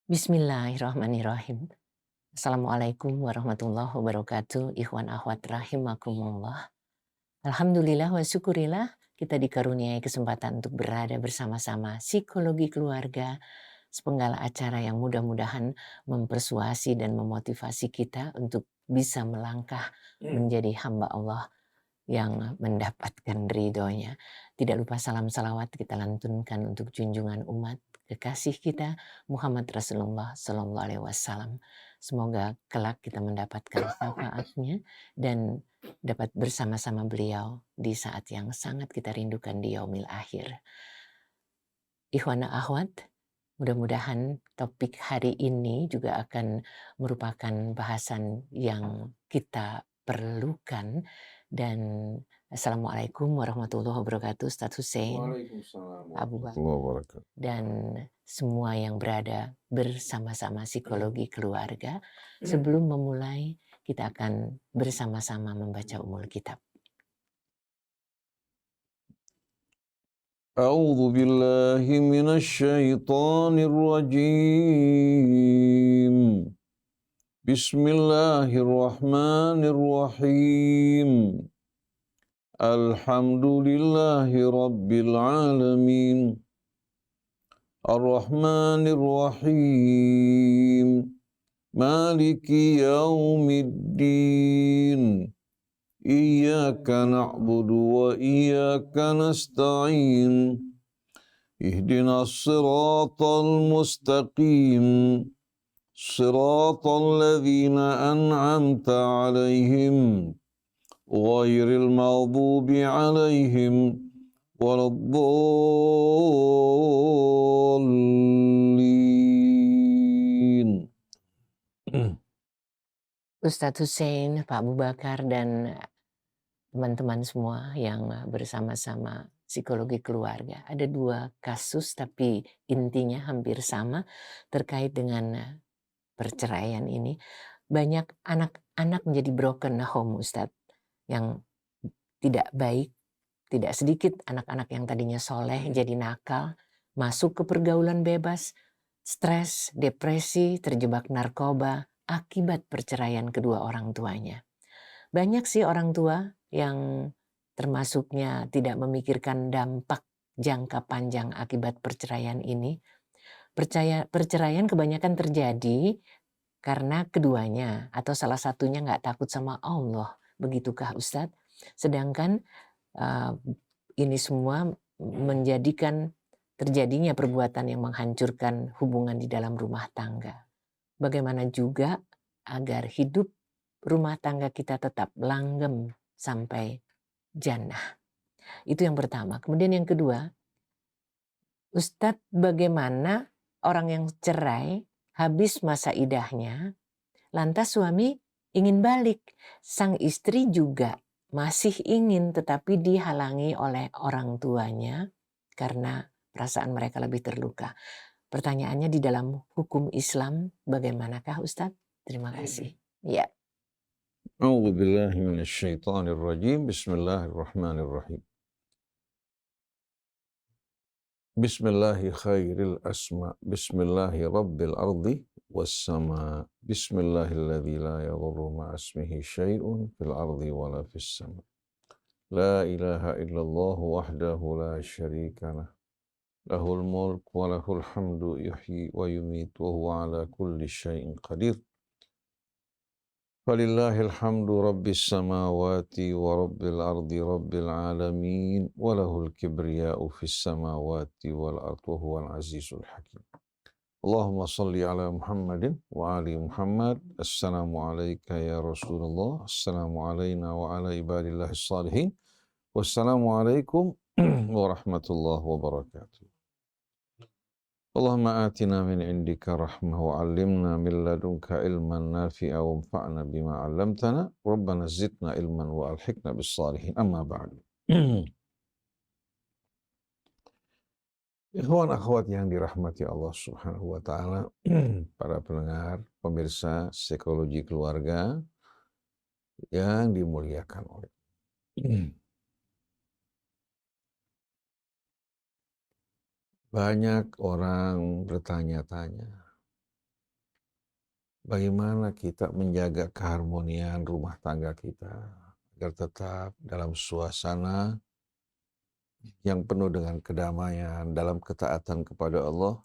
Bismillahirrahmanirrahim. Assalamualaikum warahmatullahi wabarakatuh. Ikhwan akhwat rahimakumullah. Alhamdulillah wa syukurillah kita dikaruniai kesempatan untuk berada bersama-sama psikologi keluarga, sepenggal acara yang mudah-mudahan mempersuasi dan memotivasi kita untuk bisa melangkah menjadi hamba Allah yang mendapatkan ridhonya. Tidak lupa salam salawat kita lantunkan untuk junjungan umat kekasih kita Muhammad Rasulullah Sallallahu Alaihi Wasallam. Semoga kelak kita mendapatkan syafaatnya dan dapat bersama-sama beliau di saat yang sangat kita rindukan di yaumil akhir. Ikhwana akhwat, mudah-mudahan topik hari ini juga akan merupakan bahasan yang kita perlukan. Dan Assalamualaikum warahmatullahi wabarakatuh, Ustaz Hussein, Waalaikumsalam Abu Bakar, warahmatullahi wabarakatuh. dan semua yang berada bersama-sama psikologi keluarga. Sebelum memulai, kita akan bersama-sama membaca umul kitab. A'udzu billahi minasyaitonir rajim. Bismillahirrahmanirrahim. Alhamdulillahi rabbil alamin. Ar-Rahmanir Rahim. Maliki yaumiddin. Iyyaka na'budu wa iyyaka nasta'in. Ihdinas siratal mustaqim. Siratal ladzina an'amta 'alaihim ghairil maghdubi 'alaihim waladdallin. Ustadz Hussein, Pak Abu Bakar, dan teman-teman semua yang bersama-sama psikologi keluarga. Ada dua kasus tapi intinya hampir sama terkait dengan perceraian ini. Banyak anak-anak menjadi broken home, Ustadz, yang tidak baik. Tidak sedikit anak-anak yang tadinya soleh jadi nakal, masuk ke pergaulan bebas, stres, depresi, terjebak narkoba akibat perceraian kedua orang tuanya. Banyak sih orang tua yang termasuknya tidak memikirkan dampak jangka panjang akibat perceraian ini. Perceraian kebanyakan terjadi karena keduanya atau salah satunya nggak takut sama Allah. Begitukah Ustadz? Sedangkan ini semua menjadikan terjadinya perbuatan yang menghancurkan hubungan di dalam rumah tangga. Bagaimana juga agar hidup rumah tangga kita tetap langgeng sampai jannah. Itu yang pertama. Kemudian yang kedua, Ustadz, bagaimana orang yang cerai habis masa idahnya, lantas suami ingin balik. Sang istri juga masih ingin, tetapi dihalangi oleh orang tuanya karena perasaan mereka lebih terluka. Pertanyaannya, di dalam hukum Islam bagaimanakah Ustadz? Terima kasih. Ya. A'udzu billahi minasyaitonir rajim. Bismillahirrahmanirrahim. Bismillahi khairil asma. Bismillahi rabbil ardi wassama. Bismillahilladzi la yadurru ma'asmihi syai'un fil ardi wala fis sama. La ilaha illallah wahdahu la syarika lah. Lahul mulk wa lahul hamdu yuhyi wa yumitu wa huwa ala kulli syai'in qadir. Falillahil hamdu rabbis samawati wa rabbil ardi rabbil alamin wa lahul kibriya'u fis samawati wal ardi wa huwal azizul hakim. Allahumma salli ala Muhammadin wa ali Muhammad. Assalamu alayka ya Rasulullah. Assalamu alayna wa ala ibadillahis salihin. Wassalamu alaikum warahmatullahi wabarakatuh. Allahumma atina min indika rahmah wa allimna min ladunka ilman nafi'a wa anfa'na bima 'allamtana. Rabbana zidna ilman wa alhiqna bis salihin. Amma ba'du. Ikhwan akhwat yang dirahmati Allah Subhanahu wa taala, para pendengar, pemirsa psikologi keluarga yang dimuliakan oleh banyak orang bertanya-tanya, bagaimana kita menjaga keharmonian rumah tangga kita agar tetap dalam suasana yang penuh dengan kedamaian, dalam ketaatan kepada Allah,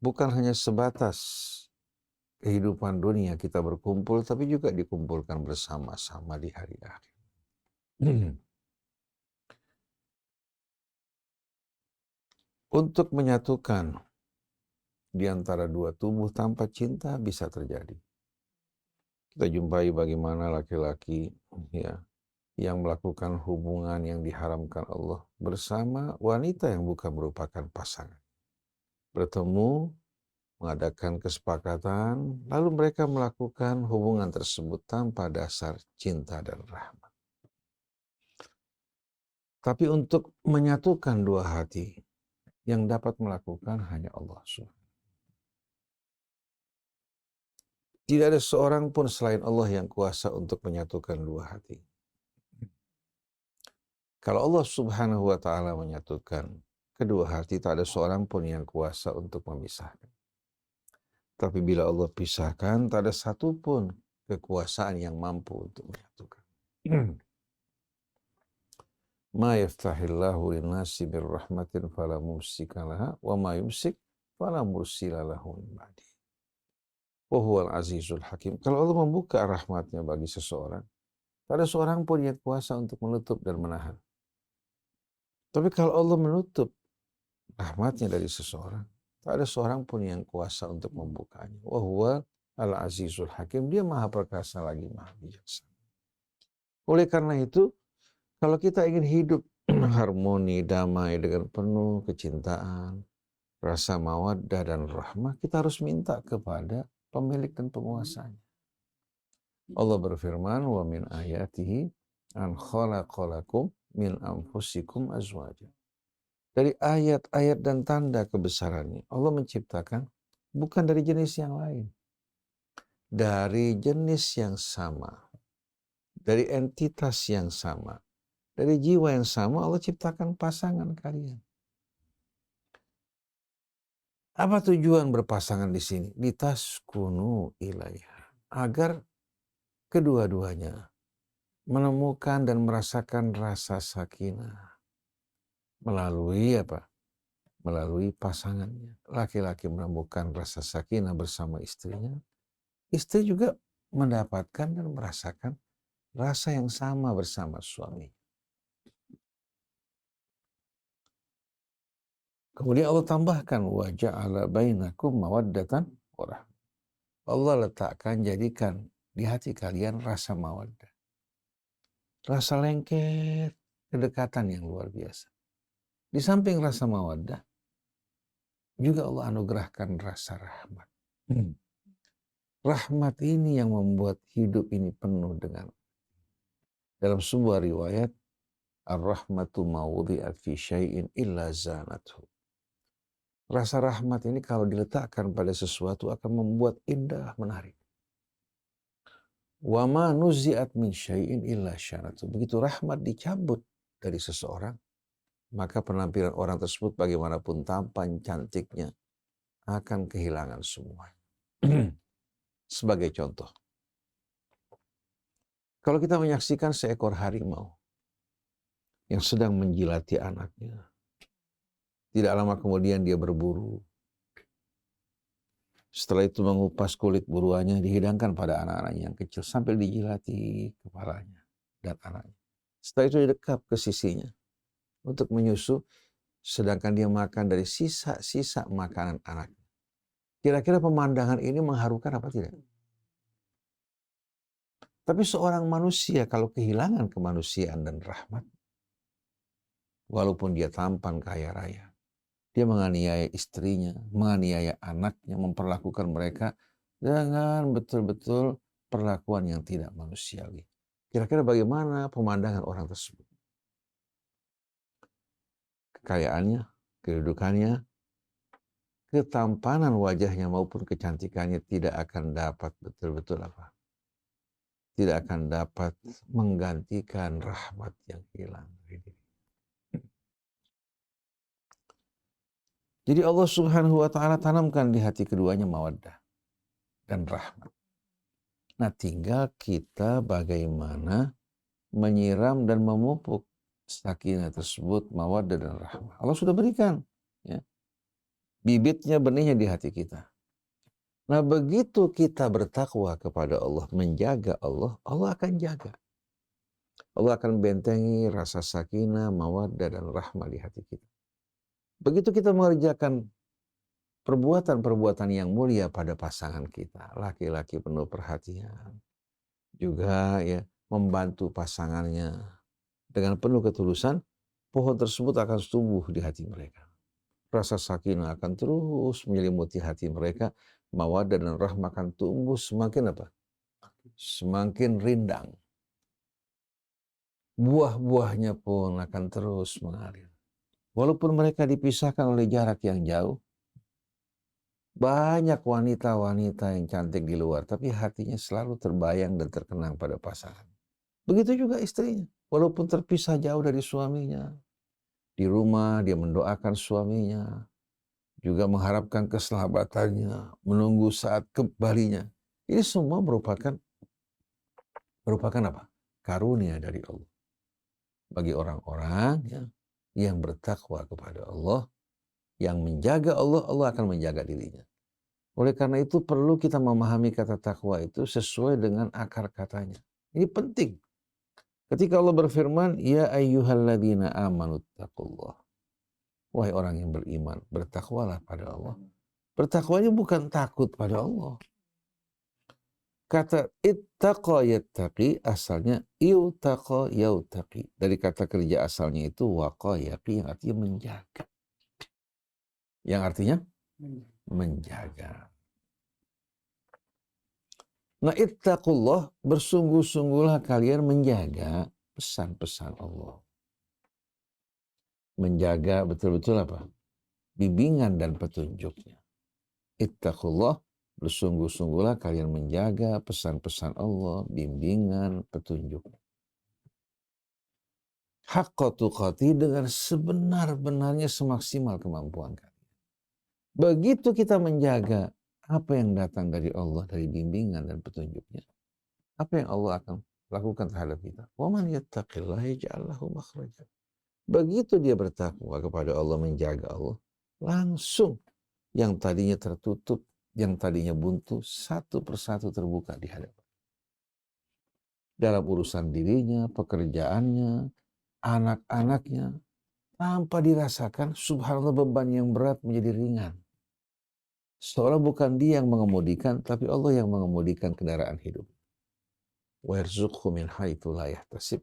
bukan hanya sebatas kehidupan dunia kita berkumpul, tapi juga dikumpulkan bersama-sama di hari akhir. Untuk menyatukan di antara dua tubuh tanpa cinta bisa terjadi. Kita jumpai bagaimana laki-laki ya yang melakukan hubungan yang diharamkan Allah bersama wanita yang bukan merupakan pasangan. Bertemu, mengadakan kesepakatan, lalu mereka melakukan hubungan tersebut tanpa dasar cinta dan rahmat. Tapi untuk menyatukan dua hati, yang dapat melakukan hanya Allah SWT. Tidak ada seorang pun selain Allah yang kuasa untuk menyatukan dua hati. Kalau Allah Subhanahu wa Ta'ala menyatukan kedua hati, tak ada seorang pun yang kuasa untuk memisahkan. Tapi bila Allah pisahkan, tak ada satu pun kekuasaan yang mampu untuk menyatukan. Ma yaftahillahu linnasi birrahmatin fala mumsika laha wa ma yumsik fala mursila lahu min ba'di. Wa huwal azizul hakim. Kalau Allah membuka rahmatnya bagi seseorang, tak ada seorang pun yang kuasa untuk menutup dan menahan. Tapi kalau Allah menutup rahmatnya dari seseorang, tak ada seorang pun yang kuasa untuk membukanya. Wa huwal azizul hakim. Dia maha perkasa lagi maha bijaksana. Oleh karena itu, kalau kita ingin hidup harmoni, damai dengan penuh kecintaan, rasa mawaddah dan rahmah, kita harus minta kepada pemilik dan penguasanya. Allah berfirman, wa min ayatihi an khalaqalakum min anfusikum azwaja. Dari ayat-ayat dan tanda kebesarannya, Allah menciptakan bukan dari jenis yang lain, dari jenis yang sama, dari entitas yang sama, dari jiwa yang sama. Allah ciptakan pasangan kalian. Apa tujuan berpasangan di sini? Litaskunu ilaiha, agar kedua-duanya menemukan dan merasakan rasa sakinah melalui apa? Melalui pasangannya. Laki-laki menemukan rasa sakinah bersama istrinya. Istri juga mendapatkan dan merasakan rasa yang sama bersama suami. Kemudian Allah tambahkan wa ja'ala bainakum mawaddatan wa rahmah. Allah letakkan, jadikan di hati kalian rasa mawaddah. Rasa lengket, kedekatan yang luar biasa. Di samping rasa mawaddah, juga Allah anugerahkan rasa rahmat. Rahmat ini yang membuat hidup ini penuh dengan. Dalam sebuah riwayat, ar-rahmatu mawudi'at fi syai'in illa zanathu. Rasa rahmat ini kalau diletakkan pada sesuatu akan membuat indah, menarik. Wa ma nuzi'at min syai'in illa syanathu. Begitu rahmat dicabut dari seseorang, maka penampilan orang tersebut bagaimanapun tampan cantiknya akan kehilangan semua. Sebagai contoh, kalau kita menyaksikan seekor harimau yang sedang menjilati anaknya, tidak lama kemudian dia berburu. Setelah itu mengupas kulit buruannya, dihidangkan pada anak-anaknya yang kecil sambil dijilati kepalanya dan anaknya. Setelah itu didekap ke sisinya untuk menyusu, sedangkan dia makan dari sisa-sisa makanan anaknya. Kira-kira pemandangan ini mengharukan apa tidak? Tapi seorang manusia kalau kehilangan kemanusiaan dan rahmat, walaupun dia tampan kaya raya, dia menganiaya istrinya, menganiaya anaknya, memperlakukan mereka dengan betul-betul perlakuan yang tidak manusiawi. Kira-kira bagaimana pemandangan orang tersebut? Kekayaannya, kedudukannya, ketampanan wajahnya maupun kecantikannya tidak akan dapat betul-betul apa? Tidak akan dapat menggantikan rahmat yang hilang. Jadi Allah Subhanahu wa Ta'ala tanamkan di hati keduanya mawaddah. dan rahmat. Nah, tinggal kita bagaimana menyiram dan memupuk sakinah tersebut, mawaddah dan rahmah. Allah sudah berikan, ya, bibitnya, benihnya di hati kita. Nah, begitu kita bertakwa kepada Allah, menjaga Allah, Allah akan jaga. Allah akan bentengi rasa sakinah, mawaddah dan rahmah di hati kita. Begitu kita mengerjakan perbuatan-perbuatan yang mulia pada pasangan kita, laki-laki penuh perhatian, juga ya membantu pasangannya dengan penuh ketulusan, pohon tersebut akan tumbuh di hati mereka. Rasa sakinah akan terus menyelimuti hati mereka, mawaddah dan rahmah akan tumbuh semakin apa? Semakin rindang. Buah-buahnya pun akan terus mengalir. Walaupun mereka dipisahkan oleh jarak yang jauh, banyak wanita-wanita yang cantik di luar, tapi hatinya selalu terbayang dan terkenang pada pasangan. Begitu juga istrinya, walaupun terpisah jauh dari suaminya, di rumah dia mendoakan suaminya, juga mengharapkan keselamatannya, menunggu saat kembalinya. Ini semua merupakan apa? Karunia dari Allah. Bagi orang-orang yang bertakwa kepada Allah, yang menjaga Allah, Allah akan menjaga dirinya. Oleh karena itu perlu kita memahami kata takwa itu sesuai dengan akar katanya. Ini penting. Ketika Allah berfirman, ya ayyuhalladzina amanu taqullah. Wahai orang yang beriman, bertakwalah pada Allah. Bertakwanya bukan takut pada Allah. Kata ittaqa yattaqi asalnya iutaqa yautaqi. Dari kata kerja asalnya itu waqa yaqi yang artinya menjaga. Yang artinya menjaga. Nah, ittaqullah, bersungguh-sungguhlah kalian menjaga pesan-pesan Allah. Menjaga betul-betul apa? Bimbingan dan petunjuknya. Ittaqullah, bersungguh-sungguhlah kalian menjaga pesan-pesan Allah, bimbingan, petunjuknya. Haqqa tuqatih, dengan sebenar-benarnya semaksimal kemampuan kalian. Begitu kita menjaga apa yang datang dari Allah, dari bimbingan dan petunjuknya, apa yang Allah akan lakukan terhadap kita? Wa man yattaqillaha yaj'al lahu makhraja. Begitu dia bertakwa kepada Allah, menjaga Allah, langsung yang tadinya tertutup, yang tadinya buntu, satu persatu terbuka di hadapan. Dalam urusan dirinya, pekerjaannya, anak-anaknya, tanpa dirasakan, subhanallah, beban yang berat menjadi ringan. Seolah bukan dia yang mengemudikan, tapi Allah yang mengemudikan kendaraan hidup. Wa yarzuqhu min haitsu la yahtasib.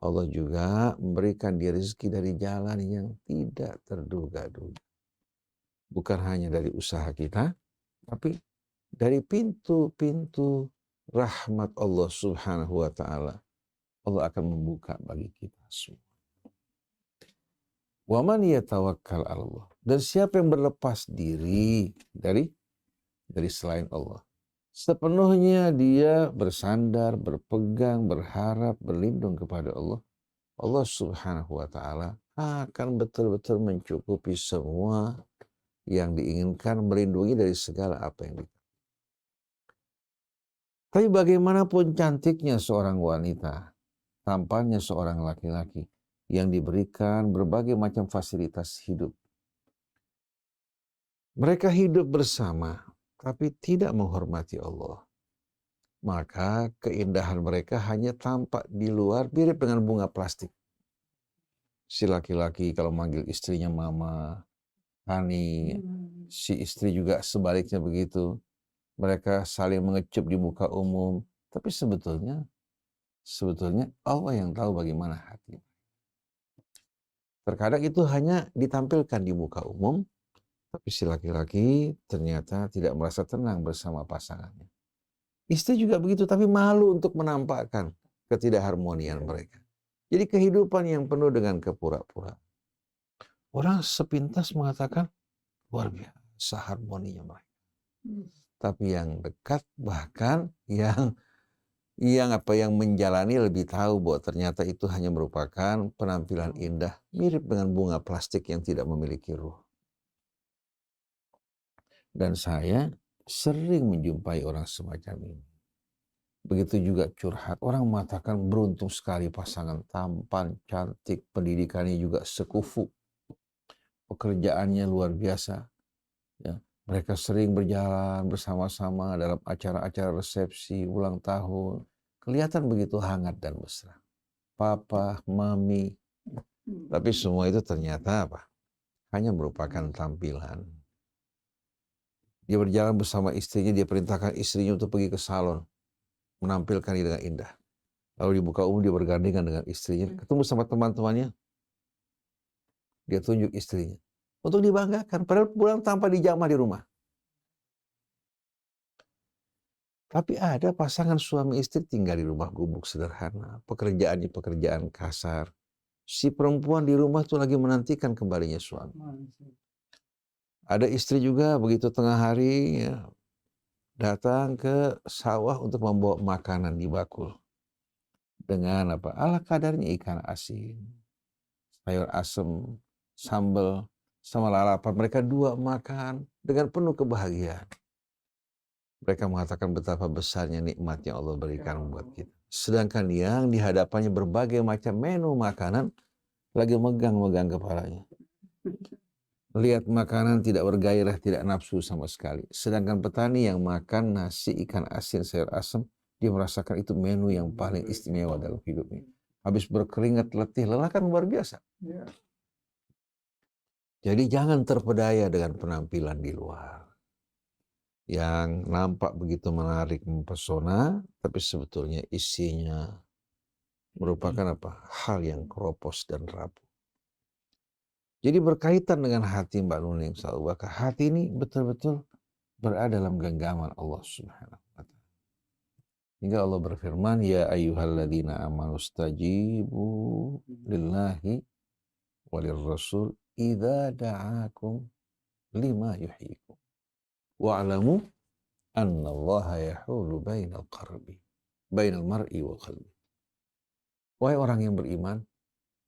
Allah juga memberikan dia rezeki dari jalan yang tidak terduga-duga. Bukan hanya dari usaha kita, tapi dari pintu-pintu rahmat Allah Subhanahu wa ta'ala. Allah akan membuka bagi kita semua. Wa man yatawakkal 'ala Allah. Dan siapa yang berlepas diri dari selain Allah, sepenuhnya dia bersandar, berpegang, berharap, berlindung kepada Allah, Allah Subhanahu wa ta'ala akan betul-betul mencukupi semua yang diinginkan, melindungi dari segala apa yang kita. Tapi bagaimanapun cantiknya seorang wanita, tampannya seorang laki-laki yang diberikan berbagai macam fasilitas hidup, mereka hidup bersama tapi tidak menghormati Allah, maka keindahan mereka hanya tampak di luar, mirip dengan bunga plastik. Si laki-laki kalau manggil istrinya mama, honey, si istri juga sebaliknya begitu. Mereka saling mengecup di muka umum, tapi sebetulnya Allah yang tahu bagaimana hati. Terkadang itu hanya ditampilkan di muka umum, tapi si laki-laki ternyata tidak merasa tenang bersama pasangannya. Istri juga begitu, tapi malu untuk menampakkan ketidakharmonian mereka. Jadi kehidupan yang penuh dengan kepura-puraan. Orang sepintas mengatakan luar biasa harmoninya mereka. Tapi yang dekat, bahkan yang menjalani lebih tahu bahwa ternyata itu hanya merupakan penampilan indah, mirip dengan bunga plastik yang tidak memiliki ruh. Dan saya sering menjumpai orang semacam ini. Begitu juga curhat. Orang mengatakan beruntung sekali pasangan tampan, cantik, pendidikannya juga sekufu, pekerjaannya luar biasa. Ya. Mereka sering berjalan bersama-sama dalam acara-acara resepsi, ulang tahun. Kelihatan begitu hangat dan mesra. Papa, mami. Tapi semua itu ternyata apa? Hanya merupakan tampilan. Dia berjalan bersama istrinya, dia perintahkan istrinya untuk pergi ke salon, menampilkan diri dengan indah. Lalu di muka umum dia bergandengan dengan istrinya, ketemu sama teman-temannya, dia tunjuk istrinya. Untuk dibanggakan, padahal pulang tanpa dijamah di rumah. Tapi ada pasangan suami istri tinggal di rumah gubuk sederhana, pekerjaannya pekerjaan kasar. Si perempuan di rumah tuh lagi menantikan kembalinya suami. Ada istri juga begitu tengah hari ya, datang ke sawah untuk membawa makanan di bakul. Dengan apa? Ala kadarnya ikan asin, sayur asem, sambal, sama lalapan. Mereka dua makan dengan penuh kebahagiaan. Mereka mengatakan betapa besarnya nikmat yang Allah berikan buat kita. Sedangkan yang di hadapannya berbagai macam menu makanan lagi megang-megang kepalanya. Lihat makanan tidak bergairah, tidak nafsu sama sekali. Sedangkan petani yang makan nasi, ikan asin, sayur asem, dia merasakan itu menu yang paling istimewa dalam hidupnya. Habis berkeringat, letih, lelah kan luar biasa. Jadi jangan terpedaya dengan penampilan di luar. Yang nampak begitu menarik, mempesona, tapi sebetulnya isinya merupakan apa? Hal yang keropos dan rapuh. Jadi berkaitan dengan hati Mbak Nuning, bahwa hati ini betul-betul berada dalam genggaman Allah Subhanahu wa Ta'ala. Hingga Allah berfirman, ya ayyuhalladzina amanu stajibu lillahi walir rasul idza da'akum lima yuhyikum wa'lamu anna Allah yahulu bainal mar'i wa qalbi. Wahai orang yang beriman,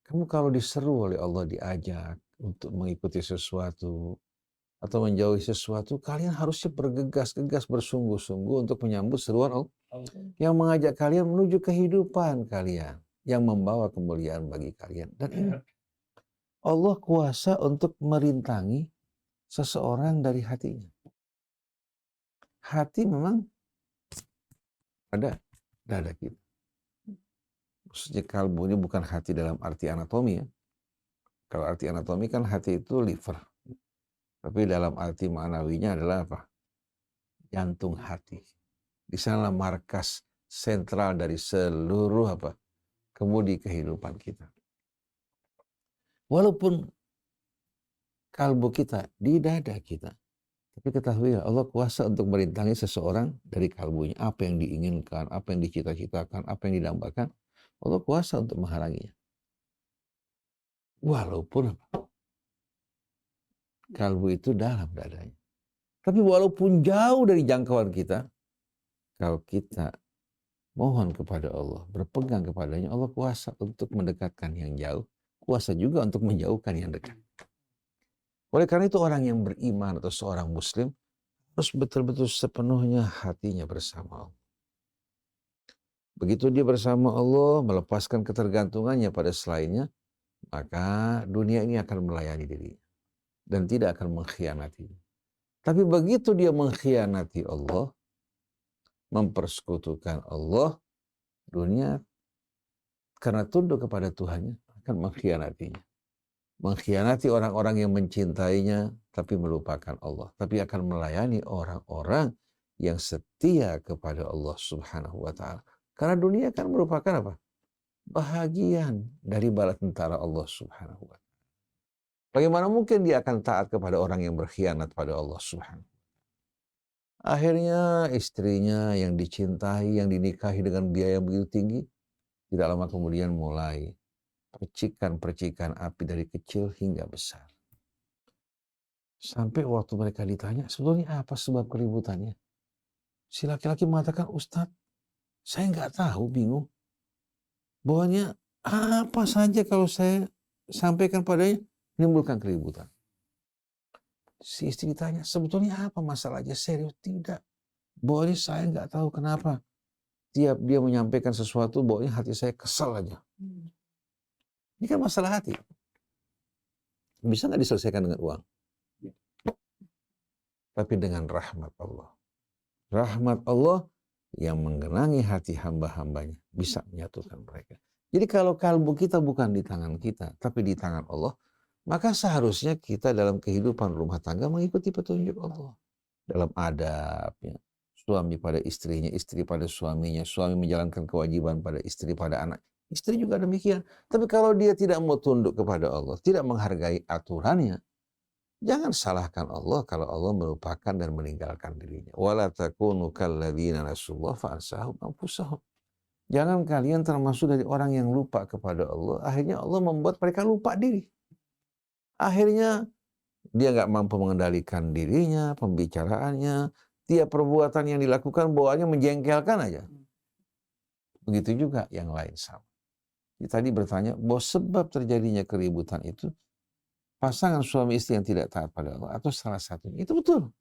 kamu kalau diseru oleh Allah, diajak untuk mengikuti sesuatu atau menjauhi sesuatu, kalian harusnya bergegas-gegas, bersungguh-sungguh untuk menyambut seruan Allah yang mengajak kalian menuju kehidupan kalian, yang membawa kemuliaan bagi kalian. Dan ingat, Allah kuasa untuk merintangi seseorang dari hatinya. Hati memang ada dada kita. Maksudnya kalbu ini bukan hati dalam arti anatomi ya. Kalau arti anatomi kan hati itu liver. Tapi dalam arti ma'nawinya adalah apa? Jantung hati. Di sana markas sentral dari seluruh apa? Kemudi kehidupan kita. Walaupun kalbu kita di dada kita, tapi ketahui Allah kuasa untuk merintangi seseorang dari kalbunya. Apa yang diinginkan, apa yang dicita-citakan, apa yang didambakan, Allah kuasa untuk menghalanginya. Walaupun apa? Kalbu itu dalam dadanya. Tapi walaupun jauh dari jangkauan kita, kalau kita mohon kepada Allah, berpegang kepadanya, Allah kuasa untuk mendekatkan yang jauh, kuasa juga untuk menjauhkan yang dekat. Oleh karena itu orang yang beriman atau seorang muslim harus betul-betul sepenuhnya hatinya bersama Allah. Begitu dia bersama Allah, melepaskan ketergantungannya pada selainnya, maka dunia ini akan melayani dirinya dan tidak akan mengkhianatinya. Tapi begitu dia mengkhianati Allah, mempersekutukan Allah, dunia karena tunduk kepada Tuhannya akan mengkhianatinya. Mengkhianati orang-orang yang mencintainya tapi melupakan Allah. Tapi akan melayani orang-orang yang setia kepada Allah Subhanahu wa Ta'ala. Karena dunia kan merupakan apa? Bahagian dari bala tentara Allah Subhanahu wa Ta'ala. Bagaimana mungkin dia akan taat kepada orang yang berkhianat pada Allah Subhanahu wa Ta'ala? Akhirnya istrinya yang dicintai, yang dinikahi dengan biaya yang begitu tinggi, tidak lama kemudian mulai percikan-percikan api dari kecil hingga besar. Sampai waktu mereka ditanya, sebetulnya apa sebab keributannya? Si laki-laki mengatakan, Ustadz, saya nggak tahu, bingung. Bahwanya apa saja kalau saya sampaikan padanya, menimbulkan keributan. Si istri ditanya, sebetulnya apa masalahnya? Serius? Tidak. Baunya saya nggak tahu kenapa. Tiap dia menyampaikan sesuatu, baunya hati saya kesel aja. Ini kan masalah hati. Bisa nggak diselesaikan dengan uang? Tapi dengan rahmat Allah. Rahmat Allah yang menggenangi hati hamba-hambanya bisa menyatukan mereka. Jadi kalau kalbu kita bukan di tangan kita, tapi di tangan Allah, maka seharusnya kita dalam kehidupan rumah tangga mengikuti petunjuk Allah. Dalam adabnya, suami pada istrinya, istri pada suaminya, suami menjalankan kewajiban pada istri pada anak. Istri juga demikian. Tapi kalau dia tidak mau tunduk kepada Allah, tidak menghargai aturannya, jangan salahkan Allah kalau Allah melupakan dan meninggalkan dirinya. Wala takunu kalladzina nasullah fa'ansahum anfusahum. Jangan kalian termasuk dari orang yang lupa kepada Allah. Akhirnya Allah membuat mereka lupa diri. Akhirnya dia nggak mampu mengendalikan dirinya, pembicaraannya. Tiap perbuatan yang dilakukan bawaannya menjengkelkan aja. Begitu juga yang lain sama. Tadi bertanya bahwa sebab terjadinya keributan itu pasangan suami istri yang tidak taat pada Allah atau salah satunya. Itu betul.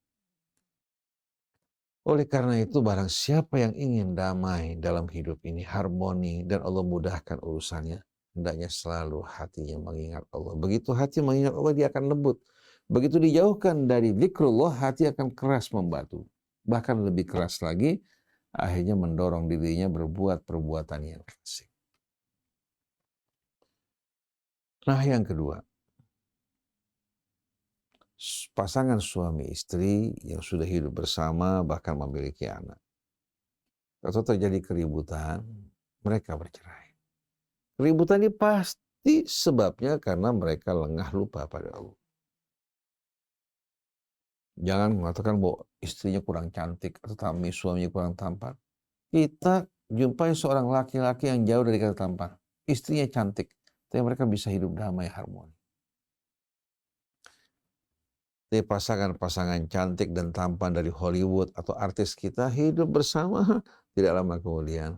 Oleh karena itu barang siapa yang ingin damai dalam hidup ini, harmoni dan Allah mudahkan urusannya, hendaknya selalu hatinya mengingat Allah. Begitu hati mengingat Allah, dia akan lembut. Begitu dijauhkan dari zikrullah, hati akan keras membatu. Bahkan lebih keras lagi, akhirnya mendorong dirinya berbuat perbuatan yang fasik. Nah, yang kedua, pasangan suami istri yang sudah hidup bersama bahkan memiliki anak. Atau terjadi keributan, mereka bercerai. Keributan ini pasti sebabnya karena mereka lengah lupa pada Allah. Jangan mengatakan bahwa istrinya kurang cantik atau suaminya kurang tampan. Kita jumpai seorang laki-laki yang jauh dari kata tampan. Istrinya cantik, tapi mereka bisa hidup damai harmoni. Tapi pasangan-pasangan cantik dan tampan dari Hollywood atau artis kita hidup bersama, tidak lama kemudian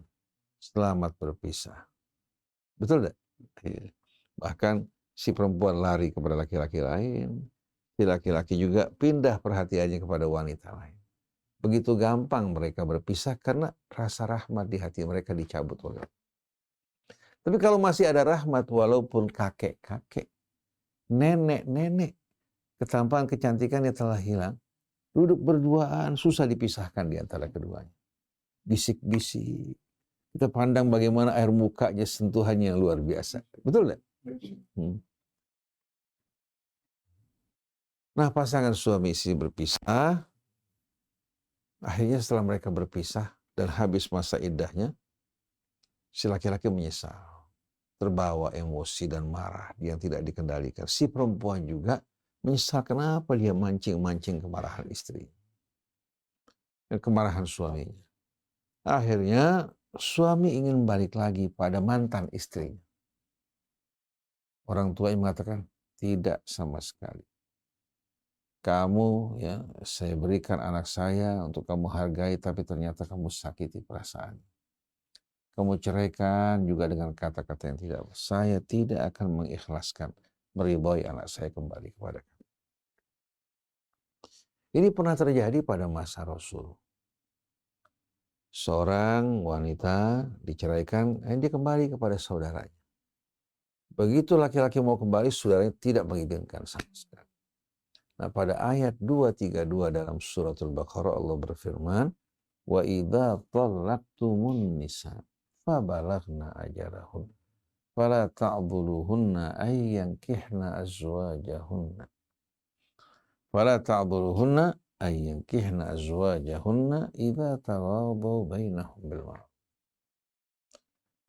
selamat berpisah. Betul tidak? Bahkan si perempuan lari kepada laki-laki lain, si laki-laki juga pindah perhatiannya kepada wanita lain. Begitu gampang mereka berpisah karena rasa rahmat di hati mereka dicabut oleh Allah. Tapi kalau masih ada rahmat walaupun kakek-kakek, nenek-nenek, ketampanan kecantikannya telah hilang, duduk berduaan susah dipisahkan di antara keduanya. Bisik-bisik. Kita pandang bagaimana air mukanya, sentuhannya yang luar biasa. Betul tidak? Nah, pasangan suami istri berpisah. Akhirnya setelah mereka berpisah dan habis masa iddahnya, si laki-laki menyesal. Terbawa emosi dan marah yang tidak dikendalikan. Si perempuan juga menyesal kenapa dia mancing-mancing kemarahan istri. Dan kemarahan suaminya. Akhirnya suami ingin balik lagi pada mantan istrinya. Orang tua yang mengatakan, tidak sama sekali. Kamu, ya, saya berikan anak saya untuk kamu hargai, tapi ternyata kamu sakiti perasaan. Kamu ceraikan juga dengan kata-kata yang tidak. Saya tidak akan mengikhlaskan, meridhoi anak saya kembali kepada kamu. Ini pernah terjadi pada masa Rasul. Seorang wanita diceraikan, dan dia kembali kepada saudaranya. Begitu laki-laki mau kembali, saudaranya tidak mengizinkan sama sekali. Nah, pada ayat 232 dalam suratul Baqarah Allah berfirman, wa idza talaqtumun nisa fabalaghna ajalahun fala ta'dhuluhunna ay yankihna azwajahunna idza taghadaw bainahum bil ma'ruf.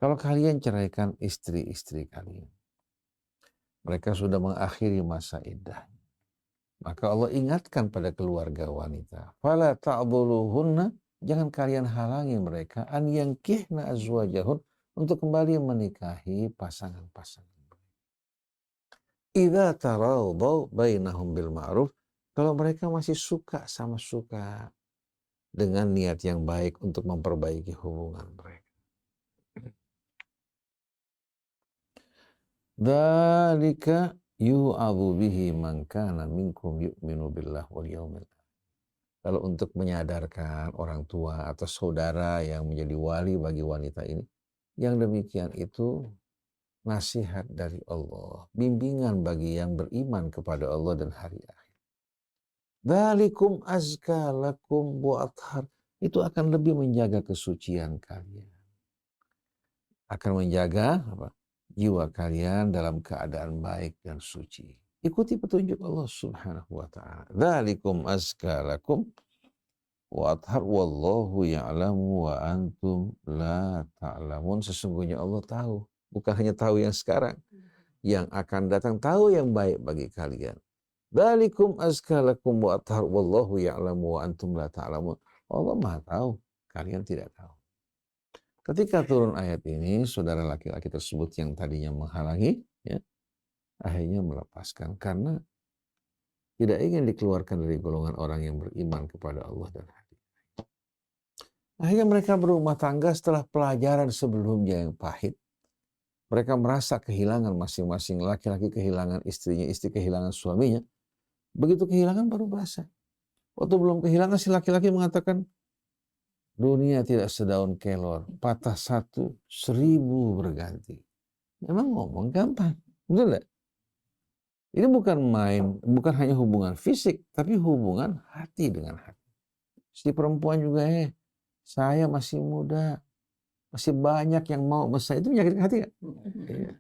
Kalau kalian ceraikan istri-istri kalian, mereka sudah mengakhiri masa iddahnya, maka Allah ingatkan pada keluarga wanita, fala ta'dhuluhunna, jangan kalian halangi mereka an yankihna azwajahun, untuk kembali menikahi pasangan-pasangan mereka. Idza taradhaw bainahum bil ma'ruf, kalau mereka masih suka sama suka dengan niat yang baik untuk memperbaiki hubungan mereka. Dzalika yu'adzu bihi man kana minkum yu'minu billah wal yaumil akhir. Kalau untuk menyadarkan orang tua atau saudara yang menjadi wali bagi wanita ini, yang demikian itu nasihat dari Allah, bimbingan bagi yang beriman kepada Allah dan hari akhir. Dzalikum azka lakum wa athhar. Itu akan lebih menjaga kesucian kalian. Akan menjaga jiwa kalian dalam keadaan baik dan suci. Ikuti petunjuk Allah Subhanahu wa taala. Dzalikum azka lakum wa athhar wallahu ya'lamu wa antum la ta'lamun. Sesungguhnya Allah tahu, bukan hanya tahu yang sekarang, yang akan datang tahu yang baik bagi kalian. Dzalikum azka lakum wa athhar wallahu ya'lamu wa antum la ta'lamun. Allah Maha tahu, kalian tidak tahu. Ketika turun ayat ini, saudara laki-laki tersebut yang tadinya menghalangi, ya, akhirnya melepaskan karena tidak ingin dikeluarkan dari golongan orang yang beriman kepada Allah dan hari. Akhirnya mereka berumah tangga setelah pelajaran sebelumnya yang pahit. Mereka merasa kehilangan masing-masing, laki-laki kehilangan istrinya, istri kehilangan suaminya. Begitu kehilangan baru berasa. Waktu belum kehilangan si laki-laki mengatakan, dunia tidak sedaun kelor, patah satu, 1000 berganti. Memang ngomong gampang, betul tidak? Ini bukan main, bukan hanya hubungan fisik, tapi hubungan hati dengan hati. Si perempuan juga, saya masih muda, masih banyak yang mau besar, itu menyakitkan hati gak? Iya.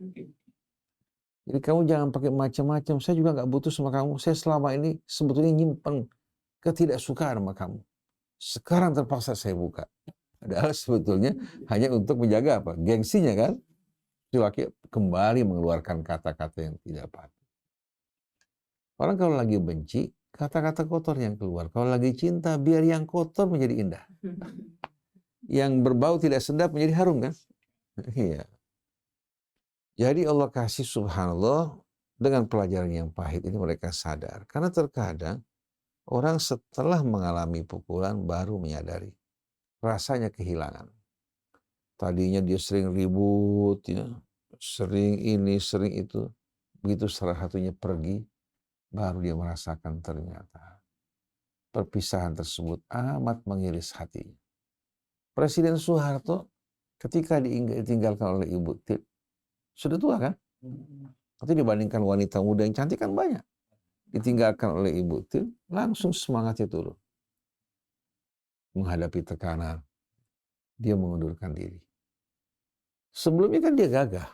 Jadi kamu jangan pakai macam-macam, saya juga gak butuh sama kamu, saya selama ini sebetulnya nyimpen ketidaksukaan sama kamu. Sekarang terpaksa saya buka. Padahal sebetulnya hanya untuk menjaga apa? Gengsinya kan? Si laki kembali mengeluarkan kata-kata yang tidak patut. Orang kalau lagi benci, kata-kata kotor yang keluar. Kalau lagi cinta, biar yang kotor menjadi indah. Yang berbau tidak sedap menjadi harum kan? Iya. Jadi Allah kasih subhanallah dengan pelajaran yang pahit ini mereka sadar. Karena terkadang orang setelah mengalami pukulan baru menyadari rasanya kehilangan. Tadinya dia sering ribut, ya, sering ini, sering itu. Begitu salah satunya pergi, baru dia merasakan ternyata perpisahan tersebut amat mengiris hatinya. Presiden Soeharto ketika ditinggalkan oleh Ibu Tip, sudah tua kan? Tapi dibandingkan wanita muda yang cantik kan banyak. Ditinggalkan oleh Ibu Tip, langsung semangatnya turun. Menghadapi tekanan, dia mengundurkan diri. Sebelumnya kan dia gagah.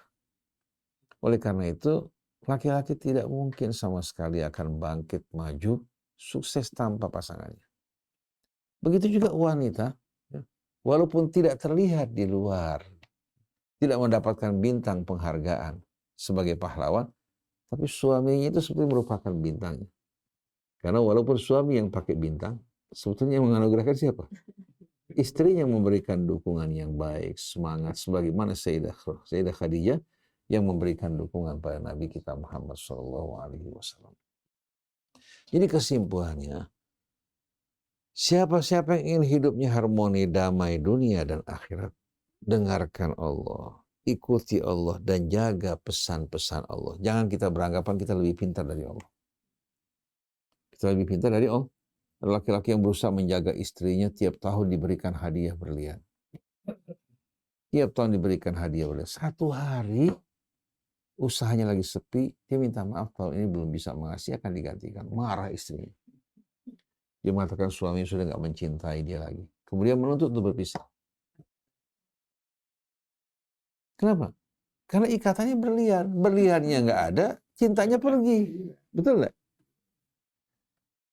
Oleh karena itu, laki-laki tidak mungkin sama sekali akan bangkit maju, sukses tanpa pasangannya. Begitu juga wanita, walaupun tidak terlihat di luar, tidak mendapatkan bintang penghargaan sebagai pahlawan, tapi suaminya itu sebetulnya merupakan bintangnya. Karena walaupun suami yang pakai bintang, sebetulnya yang menganugerahkan siapa? Istrinya memberikan dukungan yang baik, semangat, sebagaimana Sayyidah Khadijah yang memberikan dukungan pada Nabi kita Muhammad SAW. Jadi kesimpulannya, siapa-siapa yang ingin hidupnya harmoni, damai dunia dan akhirat, dengarkan Allah, ikuti Allah, dan jaga pesan-pesan Allah. Jangan kita beranggapan kita lebih pintar dari Allah. Kita lebih pintar dari Allah. Laki-laki yang berusaha menjaga istrinya tiap tahun diberikan hadiah berlian. Tiap tahun diberikan hadiah berlian. Satu hari usahanya lagi sepi, dia minta maaf kalau ini belum bisa mengasihi, akan digantikan. Marah istrinya. Dia mengatakan suaminya sudah nggak mencintai dia lagi. Kemudian menuntut untuk berpisah. Kenapa? Karena ikatannya berlian. Berliannya nggak ada, cintanya pergi. Betul nggak?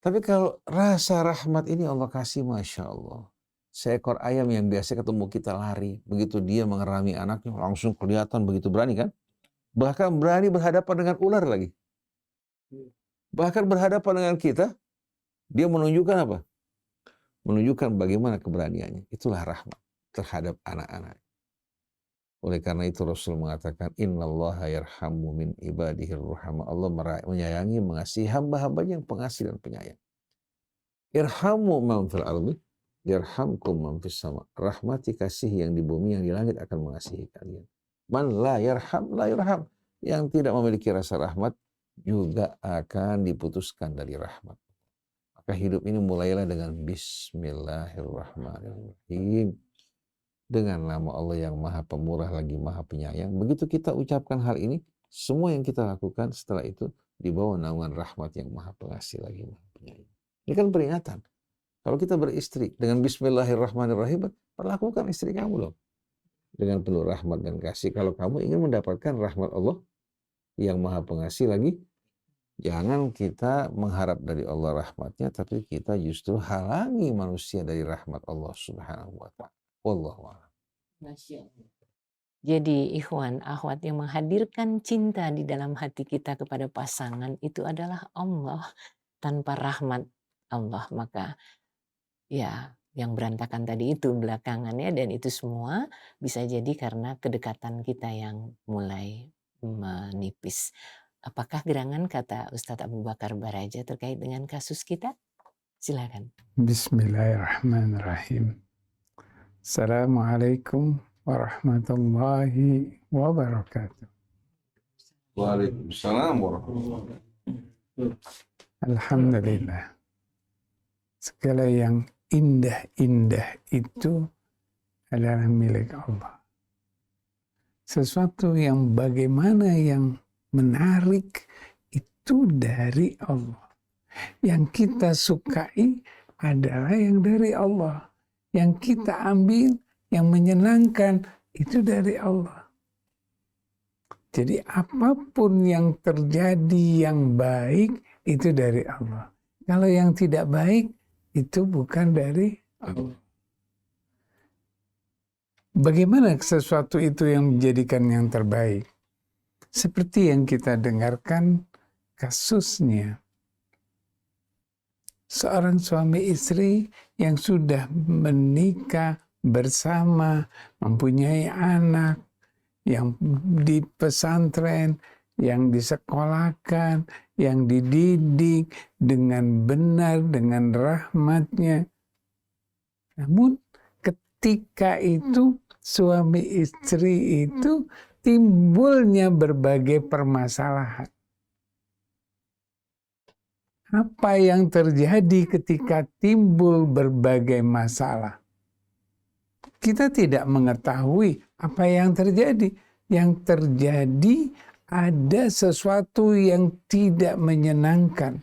Tapi kalau rasa rahmat ini Allah kasih, Masya Allah. Seekor ayam yang biasa ketemu kita lari. Begitu dia mengerami anaknya, langsung kelihatan begitu berani kan? Bahkan berani berhadapan dengan ular lagi. Bahkan berhadapan dengan kita, dia menunjukkan apa? Menunjukkan bagaimana keberaniannya. Itulah rahmat terhadap anak-anak. Oleh karena itu Rasul mengatakan, Innallaha yarhamu min ibadihir ruhama. Allah menyayangi, mengasihi hamba-hambanya yang pengasih dan penyayang. Irhamu man fil ardi, yarhamkum man fis sama. Rahmati, kasih yang di bumi, yang di langit akan mengasihi kalian. Man la yarham, la yarham. Yang tidak memiliki rasa rahmat, juga akan diputuskan dari rahmat. Maka hidup ini mulailah dengan Bismillahirrahmanirrahim. Dengan nama Allah yang Maha Pemurah lagi Maha Penyayang. Begitu kita ucapkan hal ini, semua yang kita lakukan setelah itu di bawah naungan rahmat yang Maha Pengasih lagi Maha Penyayang. Ini kan peringatan. Kalau kita beristri dengan Bismillahirrahmanirrahim, perlakukan istri kamu loh dengan penuh rahmat dan kasih. Kalau kamu ingin mendapatkan rahmat Allah yang Maha Pengasih lagi, jangan kita mengharap dari Allah rahmatnya, tapi kita justru halangi manusia dari rahmat Allah Subhanahu wa Ta'ala. Wallahu a'lam. Masya Allah. Jadi ikhwan, akhwat, yang menghadirkan cinta di dalam hati kita kepada pasangan itu adalah Allah. Tanpa rahmat Allah, maka ya yang berantakan tadi itu belakangannya, dan itu semua bisa jadi karena kedekatan kita yang mulai menipis. Apakah gerangan kata Ustadz Abu Bakar Baraja terkait dengan kasus kita? Silakan. Bismillahirrahmanirrahim. Assalamualaikum warahmatullahi wabarakatuh. Waalaikumsalam warahmatullahi wabarakatuh. Alhamdulillah. Segala yang indah-indah itu adalah milik Allah. Sesuatu yang bagaimana yang menarik itu dari Allah. Yang kita sukai adalah yang dari Allah. Yang kita ambil, yang menyenangkan, itu dari Allah. Jadi apapun yang terjadi yang baik, itu dari Allah. Kalau yang tidak baik, itu bukan dari Allah. Bagaimana sesuatu itu yang menjadikan yang terbaik? Seperti yang kita dengarkan kasusnya. Seorang suami istri yang sudah menikah bersama, mempunyai anak, yang di pesantren, yang disekolahkan, yang dididik dengan benar, dengan rahmatnya. Namun ketika itu suami istri itu timbulnya berbagai permasalahan. Apa yang terjadi ketika timbul berbagai masalah? Kita tidak mengetahui apa yang terjadi. Yang terjadi ada sesuatu yang tidak menyenangkan.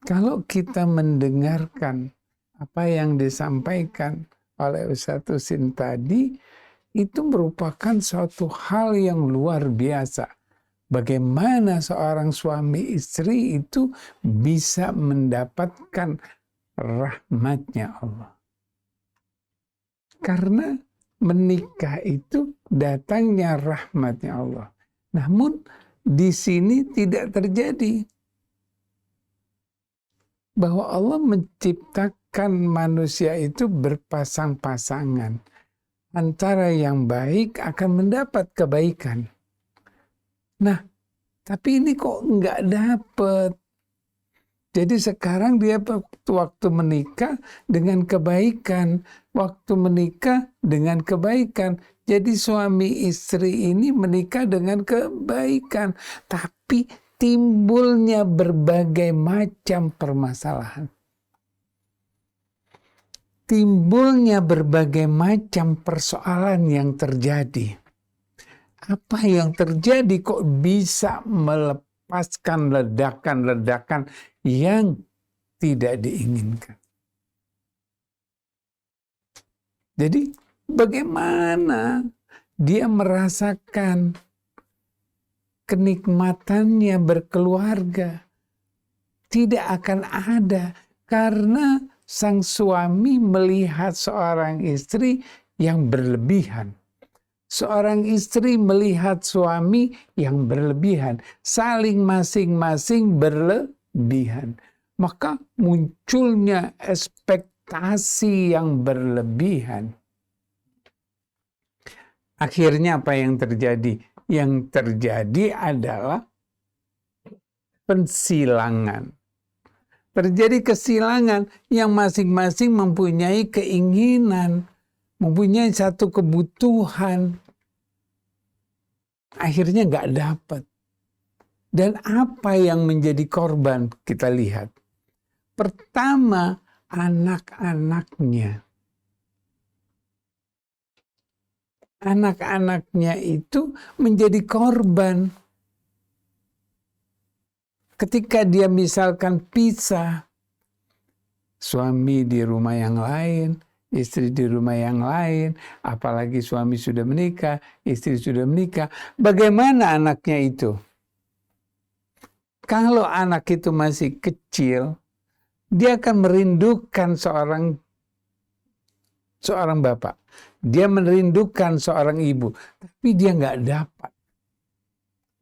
Kalau kita mendengarkan apa yang disampaikan oleh Ustadz Husin tadi, itu merupakan suatu hal yang luar biasa. Bagaimana seorang suami istri itu bisa mendapatkan rahmatnya Allah. Karena menikah itu datangnya rahmatnya Allah. Namun di sini tidak terjadi. Bahwa Allah menciptakan manusia itu berpasang-pasangan. Antara yang baik akan mendapat kebaikan. Nah, tapi ini kok nggak dapet. Jadi sekarang dia waktu menikah dengan kebaikan, waktu menikah dengan kebaikan. Jadi suami istri ini menikah dengan kebaikan, tapi timbulnya berbagai macam permasalahan. Timbulnya berbagai macam persoalan yang terjadi. Apa yang terjadi kok bisa melepaskan ledakan-ledakan yang tidak diinginkan? Jadi bagaimana dia merasakan kenikmatannya berkeluarga? Tidak akan ada karena sang suami melihat seorang istri yang berlebihan. Seorang istri melihat suami yang berlebihan, saling masing-masing berlebihan. Maka munculnya ekspektasi yang berlebihan. Akhirnya apa yang terjadi? Yang terjadi adalah pensilangan. Terjadi kesilangan yang masing-masing mempunyai keinginan, mempunyai satu kebutuhan, akhirnya nggak dapat. Dan apa yang menjadi korban kita lihat. Pertama, anak-anaknya. Anak-anaknya itu menjadi korban. Ketika dia misalkan pisah, suami di rumah yang lain, istri di rumah yang lain, apalagi suami sudah menikah, istri sudah menikah, bagaimana anaknya itu? Kalau anak itu masih kecil, dia akan merindukan seorang bapak. Dia merindukan seorang ibu, tapi dia nggak dapat.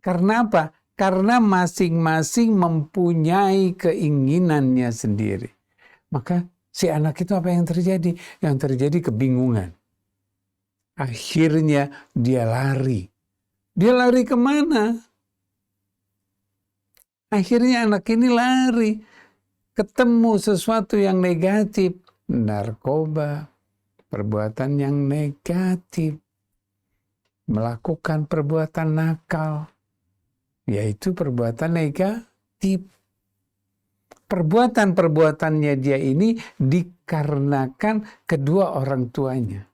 Karena apa? Karena masing-masing mempunyai keinginannya sendiri. Maka si anak itu apa yang terjadi? Yang terjadi kebingungan. Akhirnya dia lari. Dia lari kemana? Akhirnya anak ini lari. Ketemu sesuatu yang negatif. Narkoba. Perbuatan yang negatif. Melakukan perbuatan nakal. Yaitu perbuatan negatif. Perbuatan-perbuatannya dia ini dikarenakan kedua orang tuanya.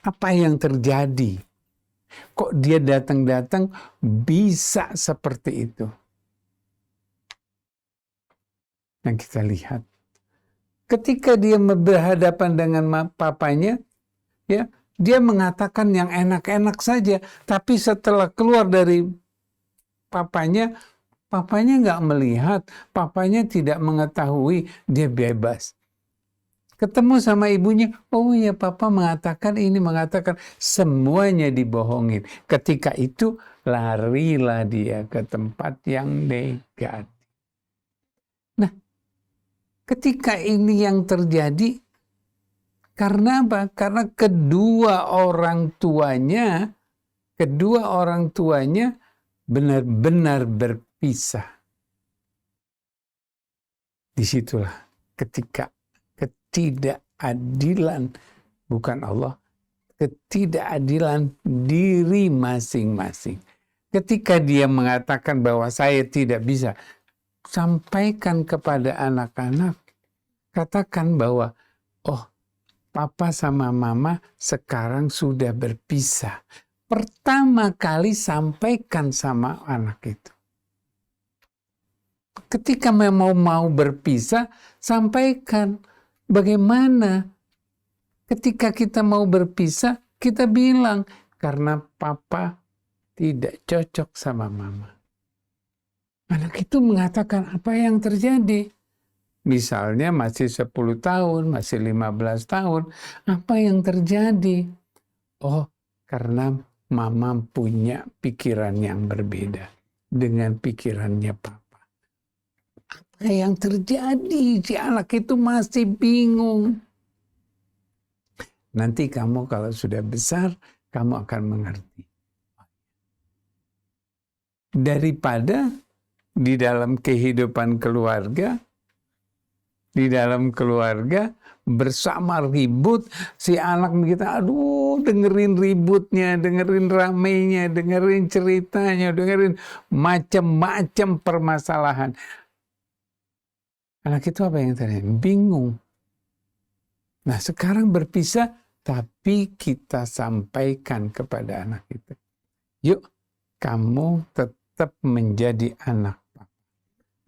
Apa yang terjadi? Kok dia datang-datang bisa seperti itu? Yang kita lihat. Ketika dia berhadapan dengan papanya, ya, dia mengatakan yang enak-enak saja. Tapi setelah keluar dari papanya nggak melihat, papanya tidak mengetahui, dia bebas. Ketemu sama ibunya, oh ya papa mengatakan ini, mengatakan semuanya dibohongin. Ketika itu larilah dia ke tempat yang negatif. Nah, ketika ini yang terjadi, karena apa? Karena kedua orang tuanya benar-benar berpisah. Disitulah ketika ketidakadilan, bukan Allah, ketidakadilan diri masing-masing. Ketika dia mengatakan bahwa saya tidak bisa, sampaikan kepada anak-anak, katakan bahwa, oh, papa sama mama sekarang sudah berpisah. Pertama kali sampaikan sama anak itu. Ketika mau berpisah, sampaikan. Bagaimana? Ketika kita mau berpisah, kita bilang, karena papa tidak cocok sama mama. Anak itu mengatakan apa yang terjadi. Misalnya masih 10 tahun, masih 15 tahun. Apa yang terjadi? Oh, karena mama punya pikiran yang berbeda dengan pikirannya papa. Apa yang terjadi? Si anak itu masih bingung. Nanti kamu kalau sudah besar, kamu akan mengerti. Daripada di dalam kehidupan keluarga, bersama ribut, si anak begitu, aduh, dengerin ributnya, dengerin ramainya, dengerin ceritanya, dengerin macam-macam permasalahan. Anak itu apa yang terjadi? Bingung. Nah, sekarang berpisah, tapi kita sampaikan kepada anak itu. Yuk, kamu tetap menjadi anak papa.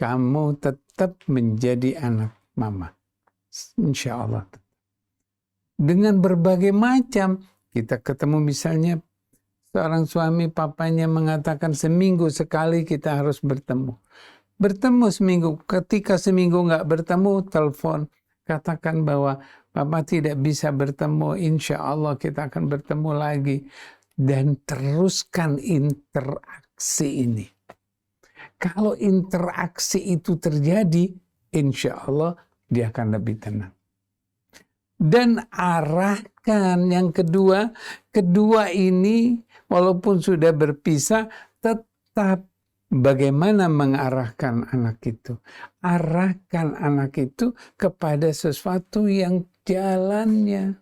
Kamu tetap menjadi anak mama. Insya Allah. Dengan berbagai macam, kita ketemu misalnya seorang suami, papanya mengatakan seminggu sekali kita harus bertemu. Bertemu seminggu, ketika seminggu nggak bertemu, telepon. Katakan bahwa papa tidak bisa bertemu, insya Allah kita akan bertemu lagi. Dan teruskan interaksi ini. Kalau interaksi itu terjadi, insya Allah dia akan lebih tenang. Dan arahkan yang kedua ini walaupun sudah berpisah, tetap bagaimana mengarahkan anak itu. Arahkan anak itu kepada sesuatu yang jalannya.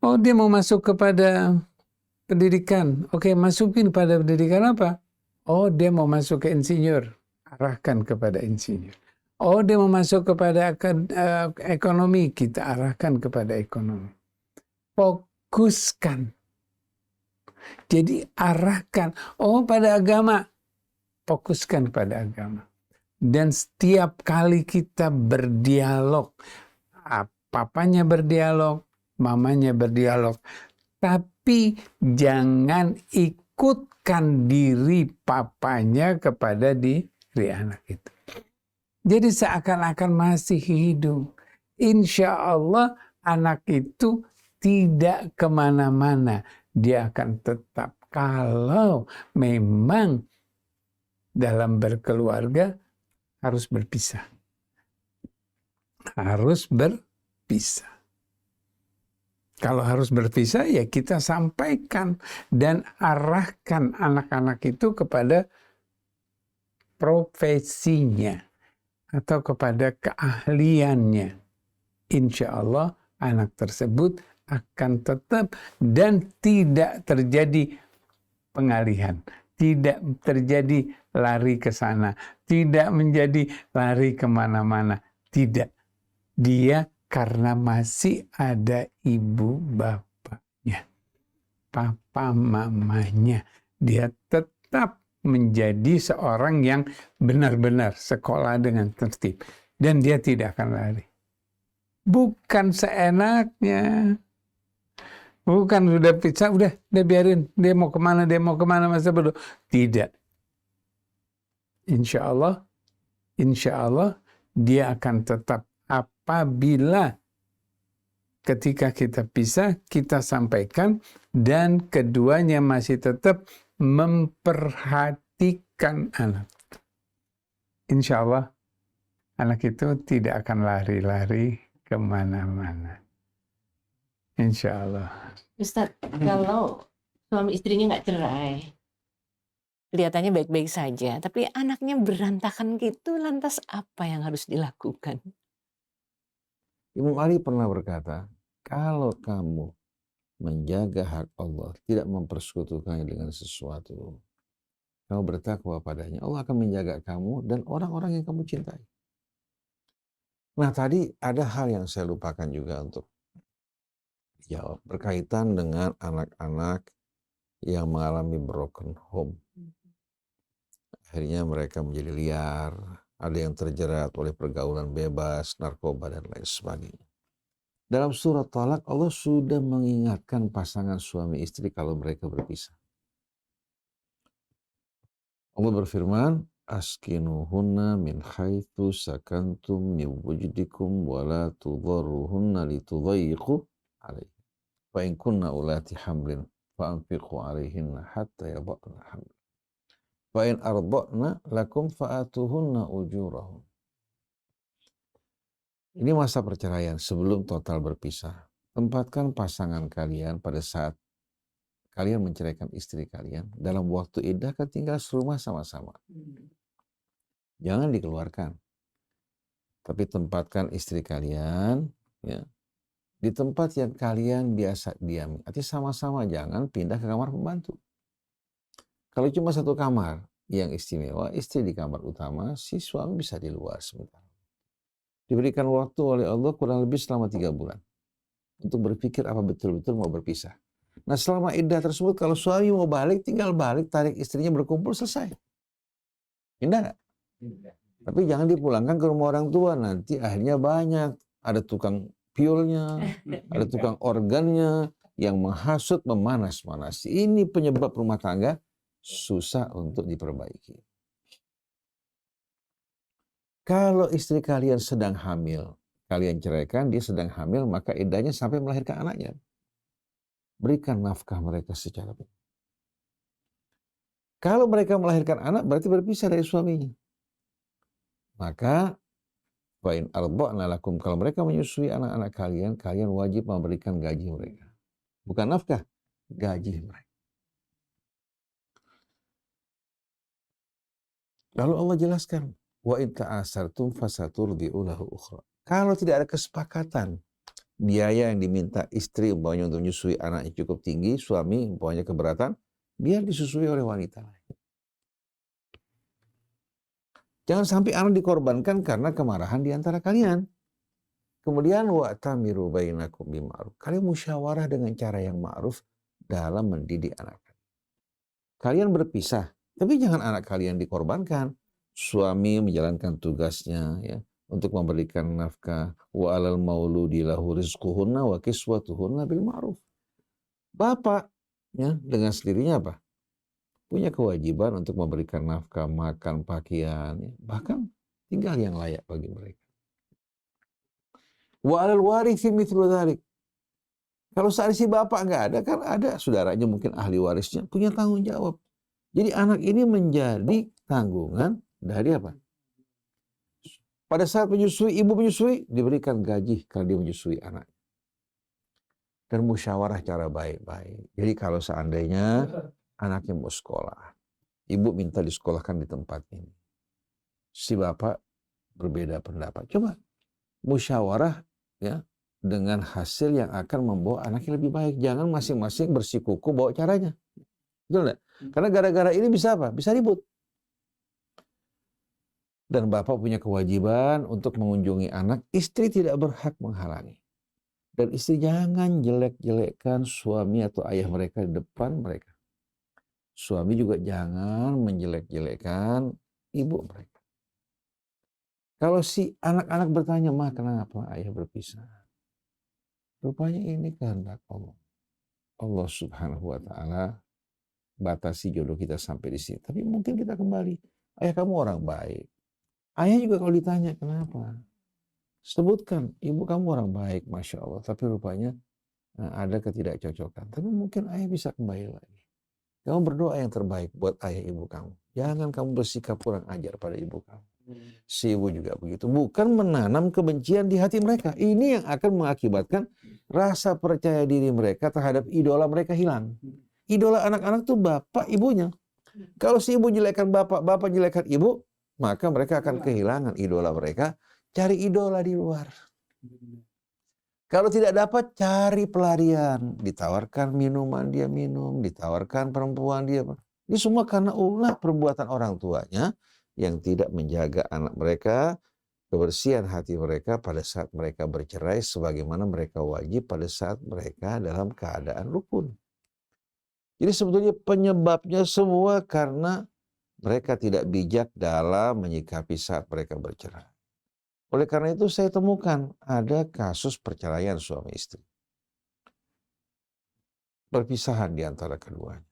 Oh, dia mau masuk kepada pendidikan. Oke, masukin pada pendidikan apa? Oh, dia mau masuk ke insinyur. Arahkan kepada insinyur. Oh, dia mau masuk kepada ekonomi. Kita arahkan kepada ekonomi. Fokuskan. Jadi arahkan. Oh, pada agama. Fokuskan pada agama. Dan setiap kali kita berdialog, papanya berdialog, mamanya berdialog, tapi jangan ikutkan diri papanya kepada diri anak itu. Jadi seakan-akan masih hidup. Insya Allah anak itu tidak kemana-mana. Dia akan tetap. Kalau memang dalam berkeluarga harus berpisah. Harus berpisah. Kalau harus berpisah ya kita sampaikan dan arahkan anak-anak itu kepada profesinya atau kepada keahliannya. Insya Allah anak tersebut akan tetap dan tidak terjadi pengalihan. Tidak terjadi lari ke sana. Tidak menjadi lari kemana-mana. Tidak. Dia karena masih ada ibu bapaknya. Papa mamanya. Dia tetap menjadi seorang yang benar-benar sekolah dengan tertib. Dan dia tidak akan lari. Bukan seenaknya. Bukan sudah pizza, udah biarin. Dia mau kemana masa bodoh. Tidak. Insya Allah dia akan tetap apabila ketika kita pisah, kita sampaikan dan keduanya masih tetap memperhatikan anak. Insya Allah anak itu tidak akan lari-lari kemana-mana. Insya Allah. Ustadz, kalau suami istrinya nggak cerai, kelihatannya baik-baik saja, tapi anaknya berantakan gitu, lantas apa yang harus dilakukan? Imam Ali pernah berkata, kalau kamu menjaga hak Allah, tidak mempersekutukannya dengan sesuatu, kamu bertakwa padanya, Allah akan menjaga kamu dan orang-orang yang kamu cintai. Nah, tadi ada hal yang saya lupakan juga untuk jawab, berkaitan dengan anak-anak yang mengalami broken home. Akhirnya mereka menjadi liar, ada yang terjerat oleh pergaulan bebas, narkoba, dan lain sebagainya. Dalam surat Talak, Allah sudah mengingatkan pasangan suami istri kalau mereka berpisah. Allah berfirman, askinuhunna min haitsu sakantum min wujdikum wa la tudharruhunna litudayyiqu alaihi. Fa in kunna ulati hamlin fa anfiqu alaihinna hatta yadha'na hamlan. Fa in arda'na lakum fa'atuhunna ujurahun. Ini masa perceraian sebelum total berpisah. Tempatkan pasangan kalian pada saat kalian menceraikan istri kalian. Dalam waktu iddah kan tinggal serumah sama-sama. Jangan dikeluarkan. Tapi tempatkan istri kalian ya, di tempat yang kalian biasa diami. Artinya sama-sama, jangan pindah ke kamar pembantu. Kalau cuma satu kamar yang istimewa, istri di kamar utama, si suami bisa di luar sebentar. Diberikan waktu oleh Allah kurang lebih selama 3 bulan. Untuk berpikir apa betul-betul mau berpisah. Nah, selama iddah tersebut, kalau suami mau balik, tinggal balik, tarik istrinya berkumpul, selesai. Indah nggak? Tapi jangan dipulangkan ke rumah orang tua. Nanti akhirnya banyak. Ada tukang piulnya, ada tukang organnya yang menghasut, memanas-manas. Ini penyebab rumah tangga susah untuk diperbaiki. Kalau istri kalian sedang hamil, kalian ceraikan, dia sedang hamil, maka iddahnya sampai melahirkan anaknya. Berikan nafkah mereka secara benar. Kalau mereka melahirkan anak, berarti berpisah dari suaminya. Maka fa'in arda'na lakum, kalau mereka menyusui anak-anak kalian, kalian wajib memberikan gaji mereka. Bukan nafkah, gaji mereka. Lalu Allah jelaskan, wa in ta'asartum fasaturdi'u lahu ukhra. Kalau tidak ada kesepakatan biaya yang diminta istri umpamanya untuk menyusui anaknya cukup tinggi, suami umpamanya keberatan, biar disusui oleh wanita. Jangan sampai anak dikorbankan karena kemarahan di antara kalian. Kemudian wa'tamiru bainakum bima'ruf. Kalian musyawarah dengan cara yang ma'ruf dalam mendidik anak. Kalian berpisah, tapi jangan anak kalian dikorbankan. Suami menjalankan tugasnya ya untuk memberikan nafkah. Wa 'alal mauludi lahu rizquhunna wa kiswatuhunna bil ma'ruf. Bapak ya dengan sendirinya apa? Punya kewajiban untuk memberikan nafkah, makan, pakaian, ya. Bahkan tinggal yang layak bagi mereka. Wa 'alal warithi mithlu dzalik. Kalau saat si bapak nggak ada, kan ada saudaranya mungkin ahli warisnya, punya tanggung jawab. Jadi anak ini menjadi tanggungan dari apa? Pada saat menyusui, ibu menyusui, diberikan gaji kalau dia menyusui anak. Dan musyawarah cara baik-baik. Jadi kalau seandainya anaknya mau sekolah, ibu minta disekolahkan di tempat ini. Si bapak berbeda pendapat. Coba musyawarah ya dengan hasil yang akan membawa anaknya lebih baik. Jangan masing-masing bersikuku bawa caranya. Betul nggak? Karena gara-gara ini bisa apa? Bisa ribut. Dan bapak punya kewajiban untuk mengunjungi anak. Istri tidak berhak menghalangi. Dan istri jangan jelek-jelekkan suami atau ayah mereka di depan mereka. Suami juga jangan menjelek-jelekkan ibu mereka. Kalau si anak-anak bertanya, "Ma, kenapa ayah berpisah?" Rupanya ini kehendak Allah. Allah Subhanahu wa Ta'ala batasi jodoh kita sampai di sini. Tapi mungkin kita kembali. Ayah kamu orang baik. Ayah juga kalau ditanya kenapa, sebutkan ibu kamu orang baik, Masya Allah. Tapi rupanya ada ketidakcocokan. Tapi mungkin ayah bisa kembali lagi. Kamu berdoa yang terbaik buat ayah ibu kamu. Jangan kamu bersikap kurang ajar pada ibu kamu. Si ibu juga begitu. Bukan menanam kebencian di hati mereka. Ini yang akan mengakibatkan rasa percaya diri mereka terhadap idola mereka hilang. Idola anak-anak tuh bapak ibunya. Kalau si ibu jelekkan bapak, bapak jelekkan ibu, maka mereka akan kehilangan idola mereka. Cari idola di luar. Kalau tidak dapat, cari pelarian. Ditawarkan minuman, dia minum. Ditawarkan perempuan, dia. Ini semua karena ulah perbuatan orang tuanya yang tidak menjaga anak mereka, kebersihan hati mereka pada saat mereka bercerai, sebagaimana mereka wajib pada saat mereka dalam keadaan rukun. Jadi sebetulnya penyebabnya semua karena mereka tidak bijak dalam menyikapi saat mereka bercerai. Oleh karena itu saya temukan ada kasus perceraian suami istri. Perpisahan di antara keduanya.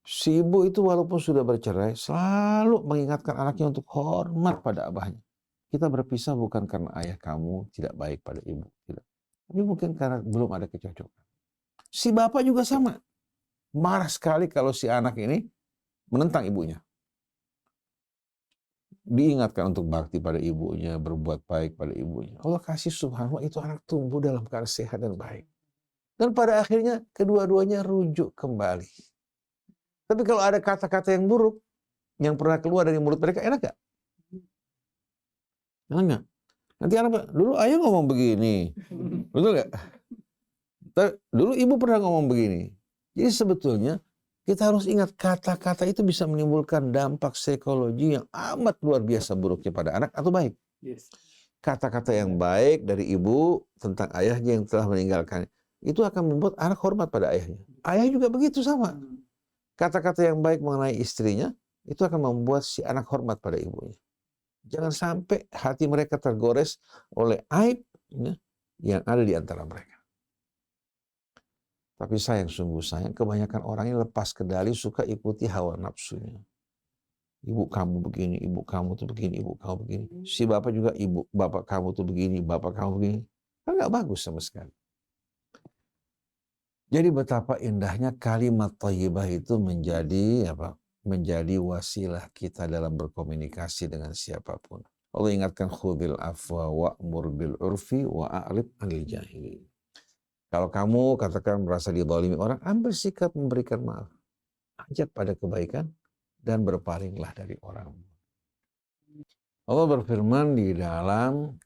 Si ibu itu walaupun sudah bercerai selalu mengingatkan anaknya untuk hormat pada abahnya. Kita berpisah bukan karena ayah kamu tidak baik pada ibu. Tidak. Tapi mungkin karena belum ada kecocokan. Si bapak juga sama. Marah sekali kalau si anak ini menentang ibunya. Diingatkan untuk bakti pada ibunya, berbuat baik pada ibunya. Allah kasih subhanallah itu anak tumbuh dalam keadaan sehat dan baik. Dan pada akhirnya kedua-duanya rujuk kembali. Tapi kalau ada kata-kata yang buruk yang pernah keluar dari mulut mereka, enak gak? Enak gak? Nanti anak, dulu ayah ngomong begini. Betul gak? Dulu ibu pernah ngomong begini. Jadi sebetulnya kita harus ingat kata-kata itu bisa menimbulkan dampak psikologi yang amat luar biasa buruknya pada anak atau baik. Kata-kata yang baik dari ibu tentang ayahnya yang telah meninggalkan itu akan membuat anak hormat pada ayahnya. Ayah juga begitu sama. Kata-kata yang baik mengenai istrinya itu akan membuat si anak hormat pada ibunya. Jangan sampai hati mereka tergores oleh aib ya, yang ada di antara mereka. Tapi sayang, sungguh sayang, kebanyakan orang ini lepas kendali, suka ikuti hawa nafsunya. Ibu kamu begini, ibu kamu tuh begini, ibu kamu begini. Si bapak juga ibu, bapak kamu tuh begini, bapak kamu begini. Kan nggak bagus sama sekali. Jadi betapa indahnya kalimat thayyibah itu menjadi apa? Menjadi wasilah kita dalam berkomunikasi dengan siapapun. Allah ingatkan khudhil afwa wa'mur bil urfi wa'arid 'anil jahilin. Kalau kamu katakan merasa dizalimi orang, ambil sikap memberikan maaf. Ajak pada kebaikan dan berpalinglah dari orang. Allah berfirman di dalam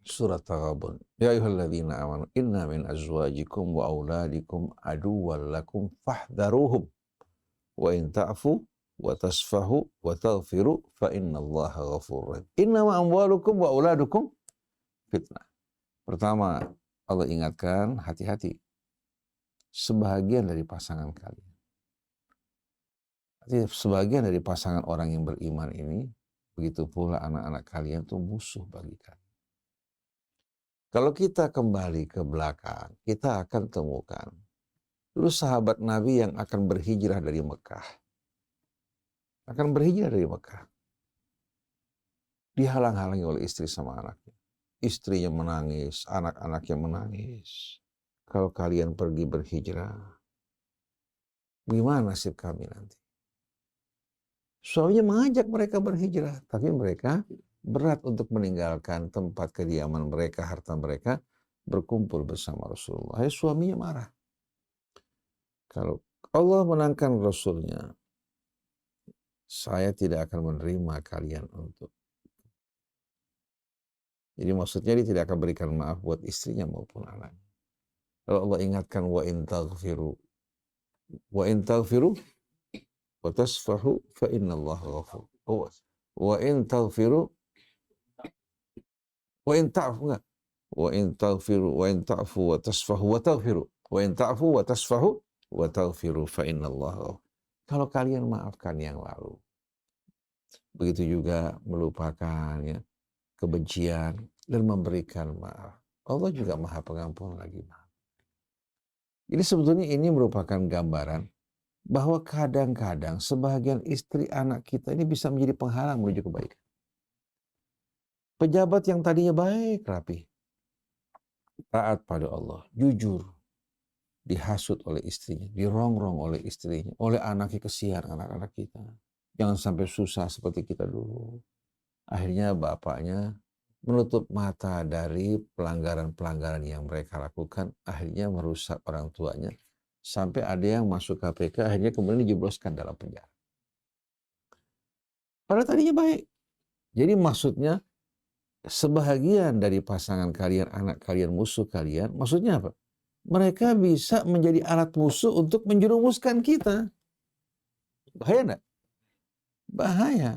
Surat Taghabun. Ya ayyuhalladzina amanu inna min azwajikum wa auladikum aduwwan lakum fahdharuhum wa in ta'fu wa tasfahu wa taghfiru fa innallaha ghafurur rahim. Innama amwalukum wa auladukum fitnah. Pertama, Allah ingatkan hati-hati. Sebahagian dari pasangan kalian. Artinya sebagian dari pasangan orang yang beriman ini, begitu pula anak-anak kalian itu musuh bagi kalian. Kalau kita kembali ke belakang, kita akan temukan dulu sahabat Nabi yang akan berhijrah dari Mekah. Akan berhijrah dari Mekah. Dihalang-halangi oleh istri sama anaknya. Istrinya menangis, anak-anaknya menangis. Kalau kalian pergi berhijrah, gimana nasib kami nanti? Suaminya mengajak mereka berhijrah, tapi mereka berat untuk meninggalkan tempat kediaman mereka, harta mereka, berkumpul bersama Rasulullah. Suaminya marah. Kalau Allah menangkan Rasulnya, saya tidak akan menerima kalian untuk. Jadi maksudnya dia tidak akan berikan maaf buat istrinya maupun anaknya. Kalau Allah ingatkan wa in taghfiru wa tasfahu fa innallaha ghafur. Wa in taghfiru wa in ta'fu wa in taghfiru wa in ta'fu wa tasfahu wa taghfiru wa in ta'fu wa tasfahu wa taghfiru fa innallaha. Kalau kalian maafkan yang lalu, begitu juga melupakan ya, kebencian dan memberikan maaf, Allah juga Maha Pengampun lagi Maha. Jadi sebetulnya ini merupakan gambaran bahwa kadang-kadang sebagian istri anak kita ini bisa menjadi penghalang menuju kebaikan. Pejabat yang tadinya baik, rapi, taat pada Allah, jujur, dihasut oleh istrinya, dirongrong oleh istrinya, oleh anaknya, kesian anak-anak kita. Jangan sampai susah seperti kita dulu. Akhirnya bapaknya menutup mata dari pelanggaran-pelanggaran yang mereka lakukan, akhirnya merusak orang tuanya. Sampai ada yang masuk KPK, akhirnya kemudian dijebloskan dalam penjara. Padahal tadinya baik. Jadi maksudnya, sebahagian dari pasangan kalian, anak kalian, musuh kalian, maksudnya apa? Mereka bisa menjadi alat musuh untuk menjerumuskan kita. Bahaya enggak? Bahaya.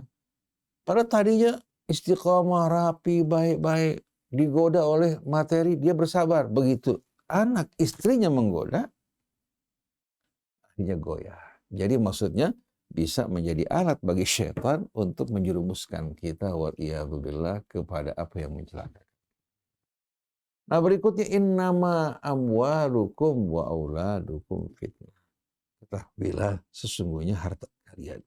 Padahal tadinya istiqomah, rapi, baik-baik, digoda oleh materi, dia bersabar. Begitu anak istrinya menggoda, akhirnya goyah. Jadi maksudnya bisa menjadi alat bagi syaitan untuk menjerumuskan kita wa'iyadzubillah kepada apa yang mencelakakan. Nah berikutnya innama amwalukum wa auladukum fitnah. Ketahuilah sesungguhnya harta kalian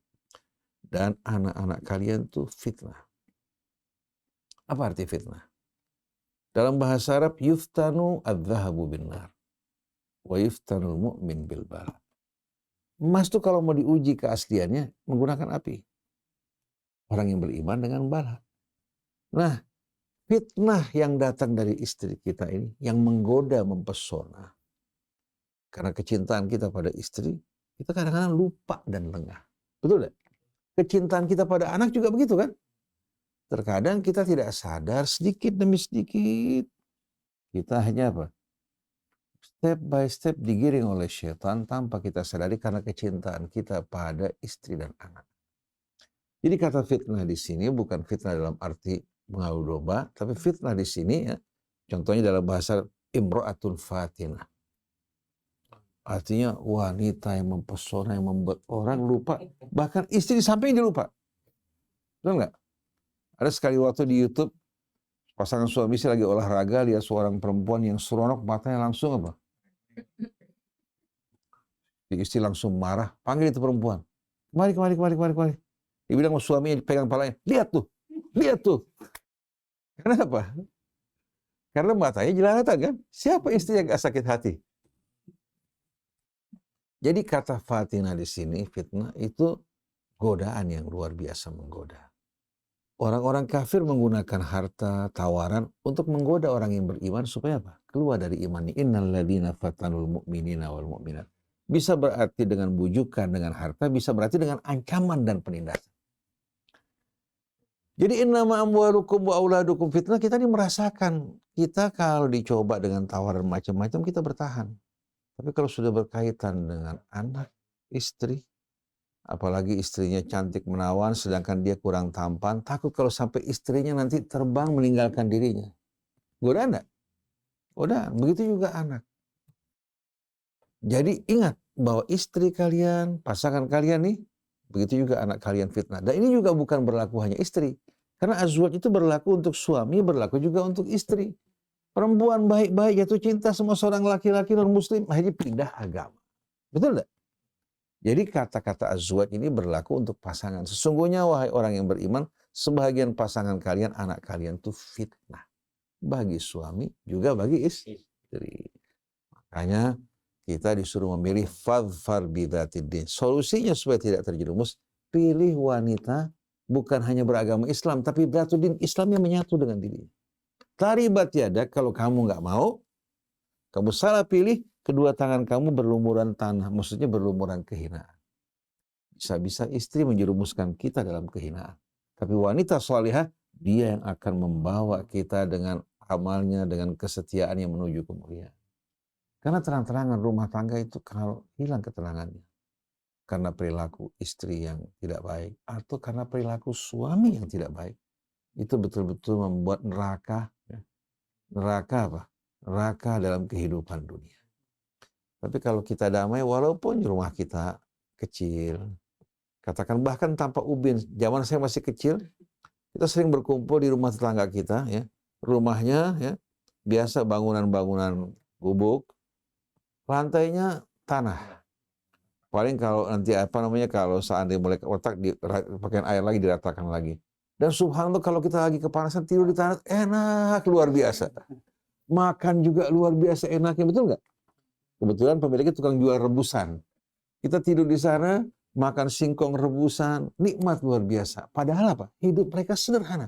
dan anak-anak kalian itu fitnah. Apa arti fitnah? Dalam bahasa Arab yuftanu adz-dzahabu bin-nar wa yuftanul mu'min bil bala. Emas itu kalau mau diuji keasliannya menggunakan api. Orang yang beriman dengan bara. Nah, fitnah yang datang dari istri kita ini, yang menggoda, mempesona. Karena kecintaan kita pada istri, kita kadang-kadang lupa dan lengah. Betul tidak? Kecintaan kita pada anak juga begitu kan? Terkadang kita tidak sadar sedikit demi sedikit. Kita hanya apa? Step by step digiring oleh syaitan tanpa kita sadari karena kecintaan kita pada istri dan anak. Jadi kata fitnah di sini bukan fitnah dalam arti mengadu domba, tapi fitnah di sini ya, contohnya dalam bahasa imro'atun fatinah. Artinya wanita yang mempesona, yang membuat orang lupa. Bahkan istri di samping dia lupa. Betul nggak? Ada sekali waktu di YouTube, pasangan suami istri lagi olahraga, lihat seorang perempuan yang seronok, matanya langsung apa? Istri langsung marah, panggil itu perempuan. Kemari. Dia bilang sama suaminya, pegang kepalanya, lihat tuh. Karena apa? Karena matanya jelalatan kan? Siapa istri yang gak sakit hati? Jadi kata fatinah di sini, fitnah itu godaan yang luar biasa menggoda. Orang-orang kafir menggunakan harta, tawaran untuk menggoda orang yang beriman supaya apa? Keluar dari imannya. Innal ladzina fatanul mu'minina wal mu'minat. Bisa berarti dengan bujukan, dengan harta, bisa berarti dengan ancaman dan penindasan. Jadi innama amwalukum wa auladukum fitnah, kita ini merasakan. Kita kalau dicoba dengan tawaran macam-macam kita bertahan. Tapi kalau sudah berkaitan dengan anak, istri, apalagi istrinya cantik menawan sedangkan dia kurang tampan, takut kalau sampai istrinya nanti terbang meninggalkan dirinya. Godaan enggak? Godaan. Begitu juga anak. Jadi ingat bahwa istri kalian, pasangan kalian nih, begitu juga anak kalian fitnah. Dan ini juga bukan berlaku hanya istri. Karena azwaj itu berlaku untuk suami, berlaku juga untuk istri. Perempuan baik-baik jatuh cinta sama seorang laki-laki non-muslim, akhirnya pindah agama. Betul enggak? Jadi kata-kata azwaj ini berlaku untuk pasangan. Sesungguhnya wahai orang yang beriman, sebahagian pasangan kalian, anak kalian itu fitnah. Bagi suami, juga bagi istri. Makanya kita disuruh memilih fadfar bidzatid. Solusinya supaya tidak terjerumus, pilih wanita bukan hanya beragama Islam, tapi dzatuddin, Islam yang menyatu dengan dirinya. Taribat yadak, kalau kamu nggak mau, kamu salah pilih, kedua tangan kamu berlumuran tanah, maksudnya berlumuran kehinaan. Bisa-bisa istri menjerumuskan kita dalam kehinaan. Tapi wanita salihah, dia yang akan membawa kita dengan amalnya, dengan kesetiaan yang menuju kemuliaan. Karena terang-terangan rumah tangga itu kalau hilang ketenangannya. Karena perilaku istri yang tidak baik, atau karena perilaku suami yang tidak baik. Itu betul-betul membuat neraka. Neraka apa? Neraka dalam kehidupan dunia. Tapi kalau kita damai, walaupun rumah kita kecil, katakan bahkan tanpa ubin, zaman saya masih kecil, kita sering berkumpul di rumah tetangga kita, ya. Rumahnya ya biasa bangunan-bangunan gubuk, lantainya tanah. Paling kalau nanti kalau seandainya mulai retak, pakai air lagi, diratakan lagi. Dan subhanallah kalau kita lagi kepanasan tidur di tanah enak luar biasa. Makan juga luar biasa enaknya, betul nggak? Kebetulan pemiliknya tukang jual rebusan. Kita tidur di sana, makan singkong rebusan, nikmat luar biasa. Padahal apa? Hidup mereka sederhana.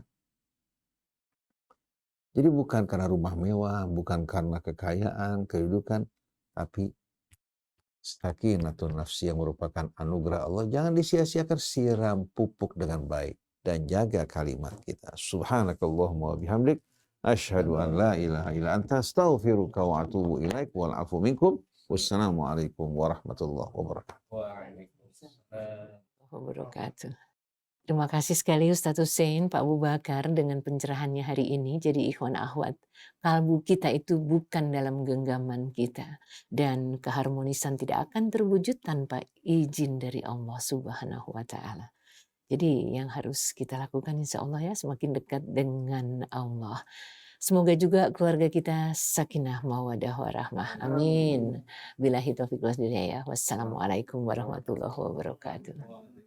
Jadi bukan karena rumah mewah, bukan karena kekayaan, kedudukan, tapi sakinatun nafsi yang merupakan anugerah Allah. Jangan disia-siakan, siram pupuk dengan baik. Dan jaga kalimat kita. Subhanakallahumma wa bihamdik. Asyhadu an la ilaha illa anta astaghfiruka wa atubu ilaik. Wal afu minkum. Wassalamualaikum warahmatullahi wabarakatuh. Waalaikumsalam wabarakatuh. Terima kasih sekali Ustadz Hussein, Pak Abu Bakar dengan pencerahannya hari ini. Jadi ikhwan akhwat, kalbu kita itu bukan dalam genggaman kita. Dan keharmonisan tidak akan terwujud tanpa izin dari Allah Subhanahu wa Ta'ala. Jadi yang harus kita lakukan insya Allah ya, semakin dekat dengan Allah. Semoga juga keluarga kita sakinah mawadah warahmah. Amin. Billahi taufiq wal hidayah. Wassalamualaikum warahmatullahi wabarakatuh.